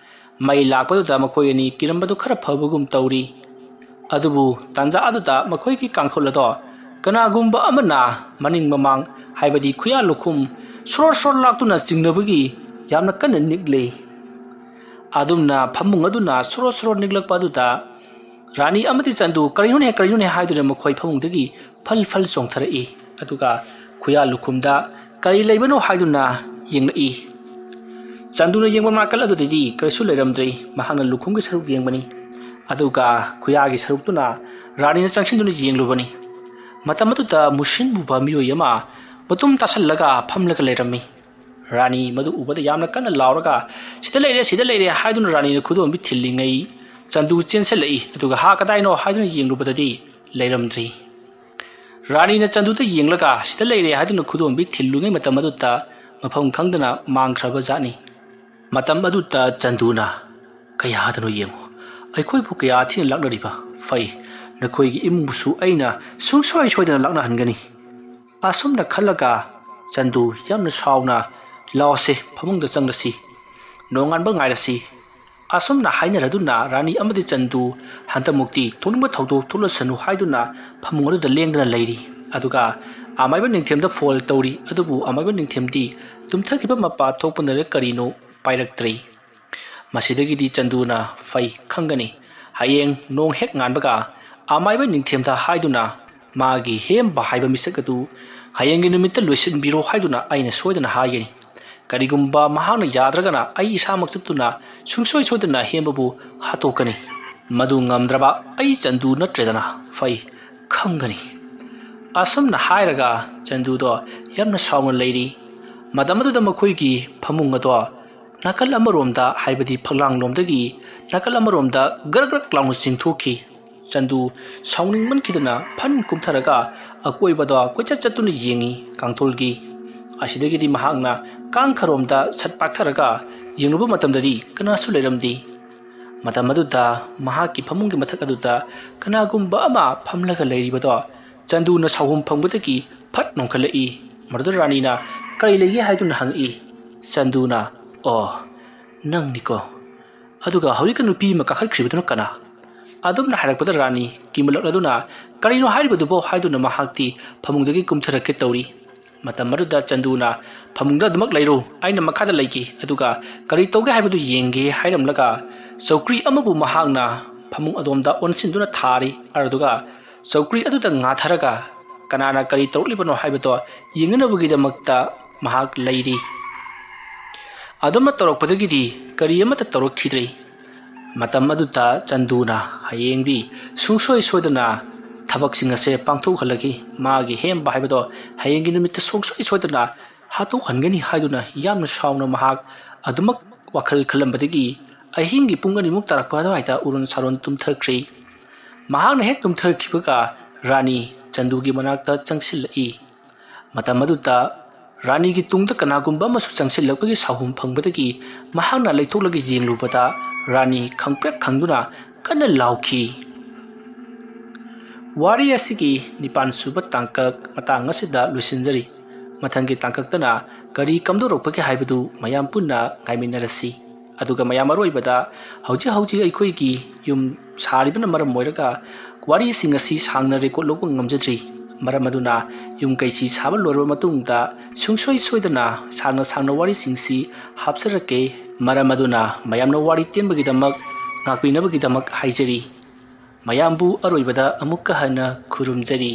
ꯃꯩ ꯂꯥꯛꯄꯗꯨꯗ ꯃꯈꯣꯏ ꯑꯅꯤ ꯀꯤꯔꯝꯕꯗꯨ ꯈꯔ ꯐꯕꯒꯨꯝ ꯇꯧꯔꯤ ꯑꯗꯨꯕꯨ ꯇꯥꯟꯖꯥ ꯑꯗꯨꯗ ꯃꯈꯣꯏꯒꯤ ꯀꯥꯡꯈꯨꯜ ꯑꯗꯣ ꯀꯅꯥꯒꯨꯝꯕ ꯑꯃꯅ ꯃꯅꯤꯡ ꯃꯃꯥꯡ ꯍꯥꯏꯕꯗꯤ ꯈꯨꯌꯥ ꯂꯨꯈꯨꯝ ꯁꯣꯔ ꯂꯥꯛꯇꯨꯅ ꯆꯤꯡꯅꯕꯒꯤ ꯌꯥꯝꯅ ꯀꯟꯅ ꯅꯤꯛꯂꯤ ꯑꯗꯨꯝꯅ ꯐꯃꯨꯡ ꯑꯗꯨꯅ ꯁꯣꯔꯣ ꯅꯤꯛꯂꯛꯄ ꯑꯗꯨꯗ ꯔꯥꯅꯤ ꯑꯃꯗꯤ ꯆꯟꯗꯨ ꯀꯔꯤꯅꯣꯅꯦ ꯍꯥꯏꯗꯨꯅ ꯃꯈꯣꯏ ꯐꯃꯨꯡꯗꯒꯤ ꯐꯜ ꯆꯣꯡꯊꯔꯛꯏ ꯑꯗꯨꯒ ꯈꯨꯌꯥ ꯂꯨꯈꯨꯝꯗ ꯀꯔꯤ ꯂꯩꯕꯅꯣ ꯍꯥꯏꯗꯨꯅ ꯌꯦꯡꯂꯛꯏ ꯆꯟꯗꯨꯅ ꯌꯦꯡꯕ ꯅꯥꯀꯜ ꯑꯗꯨꯗꯗꯤ ꯀꯔꯤꯁꯨ ꯂꯩꯔꯝꯗ꯭ꯔꯤ ꯃꯍꯥꯛꯅ ꯂꯨꯈꯨꯝꯒꯤ ꯁꯔꯨꯛ ꯌꯦꯡꯕꯅꯤ ꯑꯗꯨꯒ ꯈꯨꯌꯥꯒꯤ ꯁꯔꯨꯛꯇꯨꯅ ꯔꯥꯅꯤꯅ ꯆꯪꯁꯤꯟꯗꯨꯅ ꯌꯦꯡꯂꯨꯕꯅꯤ ꯃꯇꯝ ꯑꯗꯨꯗ ꯃꯨꯁꯤꯟꯕꯨꯕ ꯃꯤꯑꯣꯏ ꯑꯃ ꯃꯇꯨꯝ ꯇꯥꯁꯜꯂꯒ ꯐꯝꯂꯒ ꯂꯩꯔꯝꯃꯤ ꯔꯥꯅꯤ ꯃꯗꯨ ꯎꯕꯗ ꯌꯥꯝꯅ ꯀꯟꯅ ꯂꯥꯎꯔꯒ ꯁꯤꯗ ꯂꯩꯔꯦ ꯍꯥꯏꯗꯨꯅ ꯔꯥꯅꯤꯅ ꯈꯨꯗꯣꯝꯕꯤ ꯊꯤꯜꯂꯤꯉꯩ ꯆꯟꯗꯨ ꯆꯦꯟꯁꯤꯜꯂꯛꯏ ꯑꯗꯨꯒ ꯀꯗꯥꯏꯅꯣ ꯍꯥꯏꯗꯨꯅ ꯌꯦꯡꯂꯨꯕꯗꯗꯤ ꯂꯩꯔꯝꯗ꯭ꯔꯤ ꯔꯥꯅꯤꯅ ꯆꯟꯗꯨꯗ ꯌꯦꯡꯂꯒ ꯁꯤꯗ ꯂꯩꯔꯦ ꯍꯥꯏꯗꯨꯅ ꯈꯨꯗꯣꯝꯕꯤ ꯊꯤꯜꯂꯨꯉꯩ ꯃꯇꯝ ꯑꯗꯨꯗ ꯃꯐꯝ ꯈꯪꯗꯅ ꯃꯥꯡꯈ꯭ꯔꯕ ꯖꯥꯠꯅꯤ ꯃꯇꯝ ꯑꯗꯨꯗ ꯆꯟꯗꯨꯅ ꯀꯌꯥꯗꯅꯣ ꯌꯦꯡꯉꯨ ꯑꯩꯈꯣꯏꯕꯨ ꯀꯌꯥ ꯊꯤꯅ ꯂꯥꯛꯅꯔꯤꯕ ꯐꯩ ꯅꯈꯣꯏꯒꯤ ꯏꯃꯨꯡꯕꯨꯁꯨ ꯑꯩꯅ ꯁꯨꯡꯁꯣꯏ ꯁꯣꯏꯗꯅ ꯂꯥꯛꯅꯍꯟꯒꯅꯤ ꯑꯁꯨꯝꯅ ꯈꯜꯂꯒ ꯆꯟꯗꯨ ꯌꯥꯝꯅ ꯁꯥꯎꯅ ꯂꯥꯎꯁꯦ ꯐꯃꯨꯡꯗ ꯆꯪꯂꯁꯤ ꯅꯣꯡꯉꯥꯟꯕ ꯉꯥꯏꯔꯁꯤ ꯑꯁꯨꯝꯅ ꯍꯥꯏꯅꯔꯗꯨꯅ ꯔꯥꯅꯤ ꯑꯃꯗꯤ ꯆꯟꯗꯨ ꯍꯟꯗꯛꯃꯨꯛꯇꯤ ꯊꯣꯛꯅꯤꯡꯕ ꯊꯧꯗꯣꯛ ꯊꯣꯛꯂꯁꯅꯨ ꯍꯥꯏꯗꯨꯅ ꯐꯃꯨꯡ ꯑꯗꯨꯗ ꯂꯦꯡꯗꯅ ꯂꯩꯔꯤ ꯑꯗꯨꯒ ꯑꯃꯥꯏꯕ ꯅꯤꯡꯊꯦꯝꯗ ꯐꯣꯜ ꯇꯧꯔꯤ ꯑꯗꯨꯕꯨ ꯑꯃꯥꯏꯕ ꯅꯤꯡꯊꯦꯝꯗꯤ ꯇꯨꯝꯊꯈꯤꯕ ꯃꯄꯥ ꯊꯣꯛꯄꯅꯔ ꯀꯔꯤꯅꯣ ꯄꯥꯏꯔꯛꯇ꯭ꯔꯤ ꯃꯁꯤꯗꯒꯤꯗꯤ ꯆꯟꯗꯨꯅ ꯐꯩ ꯈꯪꯒꯅꯤ ꯍꯌꯦꯡ ꯅꯣꯡ ꯍꯦꯛ ꯉꯥꯟꯕꯒ ꯑꯃꯥꯏꯕ ꯅꯤꯡꯊꯦꯝꯗ ꯍꯥꯏꯗꯨꯅ ꯃꯥꯒꯤ ꯍꯦꯝꯕ ꯍꯥꯏꯕ ꯃꯤꯁꯛ ꯑꯗꯨ ꯍꯌꯦꯡꯒꯤ ꯅꯨꯃꯤꯠꯇ ꯂꯣꯏꯁꯤꯟꯕꯤꯔꯣ ꯍꯥꯏꯗꯨꯅ ꯑꯩꯅ ꯁꯣꯏꯗꯅ ꯍꯥꯏꯒꯅꯤ ꯀꯔꯤꯒꯨꯝꯕ ꯃꯍꯥꯛꯅ ꯌꯥꯗ꯭ꯔꯒꯅ ꯑꯩ ꯏꯁꯥꯃꯛ ꯆꯠꯇꯨꯅ ꯁꯨꯡꯁꯣꯏ ꯁꯣꯏꯗꯅ ꯍꯦꯝꯕꯕꯨ ꯍꯥꯠꯇꯣꯛꯀꯅꯤ ꯃꯗꯨ ꯉꯝꯗ꯭ꯔꯕ ꯑꯩ ꯆꯟꯗꯨ ꯅꯠꯇ꯭ꯔꯦꯗꯅ ꯐꯩ ꯈꯪꯒꯅꯤ ꯑꯁꯨꯝꯅ ꯍꯥꯏꯔꯒ ꯆꯟꯗꯨꯗꯣ ꯌꯥꯝꯅ ꯁꯥꯎꯅ ꯂꯩꯔꯤ ꯃꯇꯝ ꯑꯗꯨꯗ ꯃꯈꯣꯏꯒꯤ ꯐꯃꯨꯡ ꯑꯗꯣ ꯅꯥꯀꯜ ꯑꯃꯔꯣꯝꯗ ꯍꯥꯏꯕꯗꯤ ꯐꯛꯂꯥꯡꯂꯣꯝꯗꯒꯤ ꯅꯥꯀꯜ ꯑꯃꯔꯣꯝꯗ ꯒ꯭ꯔꯛ ꯂꯥꯎꯅ ꯆꯤꯡꯊꯣꯛꯈꯤ ꯆꯟꯗꯨ ꯁꯥꯎꯅꯤꯡꯃꯟꯈꯤꯗꯅ ꯐꯟ ꯀꯨꯝꯊꯔꯒ ꯑꯀꯣꯏꯕꯗꯣ ꯀꯣꯏꯆꯠ ꯆꯠꯇꯨꯅ ꯌꯦꯡꯉꯤ ꯀꯥꯡꯊꯣꯜꯒꯤ ꯑꯁꯤꯗꯒꯤꯗꯤ ꯃꯍꯥꯛꯅ ꯀꯥꯡꯈꯔꯣꯝꯗ ꯁꯠ ꯄꯥꯛꯊꯔꯒ ꯌꯦꯡꯂꯨꯕ ꯃꯇꯝꯗꯗꯤ ꯀꯅꯥꯁꯨ ꯂꯩꯔꯝꯗꯦ ꯃꯇꯝ ꯑꯗꯨꯗ ꯃꯍꯥꯛꯀꯤ ꯐꯃꯨꯡꯒꯤ ꯃꯊꯛ ꯑꯗꯨꯗ ꯀꯅꯥꯒꯨꯝꯕ ꯑꯃ ꯐꯝꯂꯒ ꯂꯩꯔꯤꯕꯗꯣ ꯆꯟꯗꯨꯅ ꯁꯥꯎꯍꯨꯝ ꯐꯪꯕꯗꯒꯤ ꯐꯠ ꯅꯣꯡꯈꯠꯂꯛꯏ ꯃꯗꯨꯗ ꯔꯥꯅꯤꯅ ꯀꯔꯤ ꯂꯩꯒꯦ ꯍꯥꯏꯗꯨꯅ ꯍꯪꯉꯛꯏ ꯆꯟꯗꯨꯅ ꯑꯣ ꯅꯪꯅꯤꯀꯣ ꯑꯗꯨꯒ ꯍꯧꯖꯤꯛꯀ ꯅꯨꯄꯤ ꯑꯃ ꯀꯥꯈꯠꯈ꯭ꯔꯤꯕꯗꯨꯅ ꯀꯅꯥ ꯑꯗꯨꯝꯅ ꯍꯥꯏꯔꯛꯄꯗ ꯔꯥꯅꯤ ꯀꯤꯃꯜꯂꯛꯂꯗꯨꯅ ꯀꯔꯤꯅꯣ ꯍꯥꯏꯔꯤꯕꯗꯨꯕꯣ ꯍꯥꯏꯗꯨꯅ ꯃꯍꯥꯛꯇꯤ ꯐꯃꯨꯡꯗꯒꯤ ꯀꯨꯝꯊꯔꯛꯀꯦ ꯇꯧꯔꯤ ꯃꯇꯝ ꯑꯗꯨꯗ ꯆꯟꯗꯨꯅ ꯐꯃꯨꯡꯗ ꯑꯗꯨꯃꯛ ꯂꯩꯔꯨ ꯑꯩꯅ ꯃꯈꯥꯗ ꯂꯩꯒꯦ ꯑꯗꯨꯒ ꯀꯔꯤ ꯇꯧꯒꯦ ꯍꯥꯏꯕꯗꯨ ꯌꯦꯡꯒꯦ ꯍꯥꯏꯔꯝꯂꯒ ꯆꯧꯀ꯭ꯔꯤ ꯑꯃꯕꯨ ꯃꯍꯥꯛꯅ ꯐꯃꯨꯡ ꯑꯗꯣꯝꯗ ꯑꯣꯟꯁꯤꯟꯗꯨꯅ ꯊꯥꯔꯤ ꯑꯗꯨꯒ ꯆꯧꯀ꯭ꯔꯤ ꯑꯗꯨꯗ ꯉꯥꯊꯔꯒ ꯀꯅꯥꯅ ꯀꯔꯤ ꯇꯧꯔꯛꯂꯤꯕꯅꯣ ꯍꯥꯏꯕꯗꯣ ꯌꯦꯡꯅꯅꯕꯒꯤꯗꯃꯛꯇ ꯃꯍꯥꯛ ꯂꯩꯔꯤ꯫ ꯑꯗꯨꯝꯅ ꯇꯧꯔꯛꯄꯗꯒꯤꯗꯤ ꯀꯔꯤ ꯑꯃꯠꯇ ꯇꯧꯔꯛꯈꯤꯗ꯭ꯔꯦ꯫ ꯃꯇꯝ ꯑꯗꯨꯗ ꯆꯟꯗꯨꯅ ꯍꯌꯦꯡꯗꯤ ꯁꯨꯡꯁꯣꯏ ꯁꯣꯏꯗꯅ ꯊꯕꯛꯁꯤꯡ ꯑꯁꯦ ꯄꯥꯡꯊꯣꯛꯍꯜꯂꯒꯤ ꯃꯥꯒꯤ ꯍꯦꯝꯕ ꯍꯥꯏꯕꯗꯣ ꯍꯌꯦꯡꯒꯤ ꯅꯨꯃꯤꯠꯇ ꯁꯨꯡꯁꯣꯏ ꯁꯣꯏꯗꯅ ꯍꯥꯠꯇꯣꯛꯍꯟꯒꯅꯤ ꯍꯥꯏꯗꯨꯅ ꯌꯥꯝꯅ ꯁꯥꯎꯅ ꯃꯍꯥꯛ ꯑꯗꯨꯃꯛ ꯋꯥꯈꯜ ꯈꯜꯂꯝꯕꯗꯒꯤ ꯑꯍꯤꯡꯒꯤ ꯄꯨꯡ 2 ꯇꯥꯔꯛꯄ ꯑꯗꯨꯋꯥꯏꯗ ꯎꯔꯣꯟ ꯁꯥꯔꯣꯟ ꯇꯨꯝꯊꯈ꯭ꯔꯦ꯫ ꯃꯍꯥꯛꯅ ꯍꯦꯛ ꯇꯨꯝꯊꯈꯤꯕꯒ ꯔꯥꯅꯤ ꯆꯟꯗꯨꯒꯤ ꯃꯅꯥꯛꯇ ꯆꯪꯁꯤꯜꯂꯛꯏ꯫ ꯃꯇꯝ ꯑꯗꯨꯗ ꯔꯥꯅꯤꯒꯤ ꯇꯨꯡꯗ ꯀꯅꯥꯒꯨꯝꯕ ꯑꯃꯁꯨ ꯆꯪꯁꯤꯜꯂꯛꯄꯒꯤ ꯁꯥꯍꯨꯝ ꯐꯪꯕꯗꯒꯤ ꯃꯍꯥꯛꯅ ꯂꯩꯊꯣꯛꯂꯒ ꯌꯦꯡꯂꯨꯕꯗ ꯔꯥꯅꯤ ꯈꯪꯄ꯭ꯔꯦꯛ ꯈꯪꯗꯨꯅ ꯀꯟꯅ ꯂꯥꯎꯈꯤ꯫ ꯋꯥꯔꯤ ꯑꯁꯤꯒꯤ 9ꯁꯨꯕ ꯇꯥꯡꯀꯛ ꯃꯇꯥꯡ ꯑꯁꯤꯗ ꯂꯣꯏꯁꯤꯟꯖꯔꯤ꯫ ꯃꯊꯪꯒꯤ ꯇꯥꯡꯀꯛꯇꯅ ꯀꯔꯤ ꯀꯝꯗꯧꯔꯛꯄꯒꯦ ꯍꯥꯏꯕꯗꯨ ꯃꯌꯥꯝ ꯄꯨꯟꯅ ꯉꯥꯏꯃꯤꯟꯅꯔꯁꯤ꯫ ꯑꯗꯨꯒ ꯃꯌꯥꯝ ꯑꯔꯣꯏꯕꯗ ꯍꯧꯖꯤꯛ ꯑꯩꯈꯣꯏꯒꯤ ꯌꯨꯝ ꯁꯥꯔꯤꯕꯅ ꯃꯔꯝ ꯑꯣꯏꯔꯒ ꯋꯥꯔꯤꯁꯤꯡ ꯑꯁꯤ ꯁꯥꯡꯅ ꯔꯦꯀꯣꯔꯗ ꯂꯧꯕ ꯉꯝꯖꯗ꯭ꯔꯤ꯫ ꯃꯔꯝ ꯑꯗꯨꯅ ꯌꯨꯝ ꯀꯩꯁꯤ ꯁꯥꯕ ꯂꯣꯏꯔꯕ ꯃꯇꯨꯡꯗ ꯁꯨꯡꯁꯣꯏ ꯁꯣꯏꯗꯅ ꯁꯥꯡꯅ ꯋꯥꯔꯤꯁꯤꯡꯁꯤ ꯍꯥꯞꯆꯔꯛꯀꯦ꯫ ꯃꯔꯝ ꯑꯗꯨꯅ ꯃꯌꯥꯝꯅ ꯋꯥꯔꯤ ꯇꯦꯟꯕꯒꯤꯗꯃꯛ ꯉꯥꯛꯄꯤꯅꯕꯒꯤꯗꯃꯛ ꯍꯥꯏꯖꯔꯤ꯫ ꯃꯌꯥꯝꯕꯨ ꯑꯔꯣꯏꯕꯗ ꯑꯃꯨꯛꯀ ꯍꯟꯅ ꯈꯨꯔꯨꯝꯖꯔꯤ꯫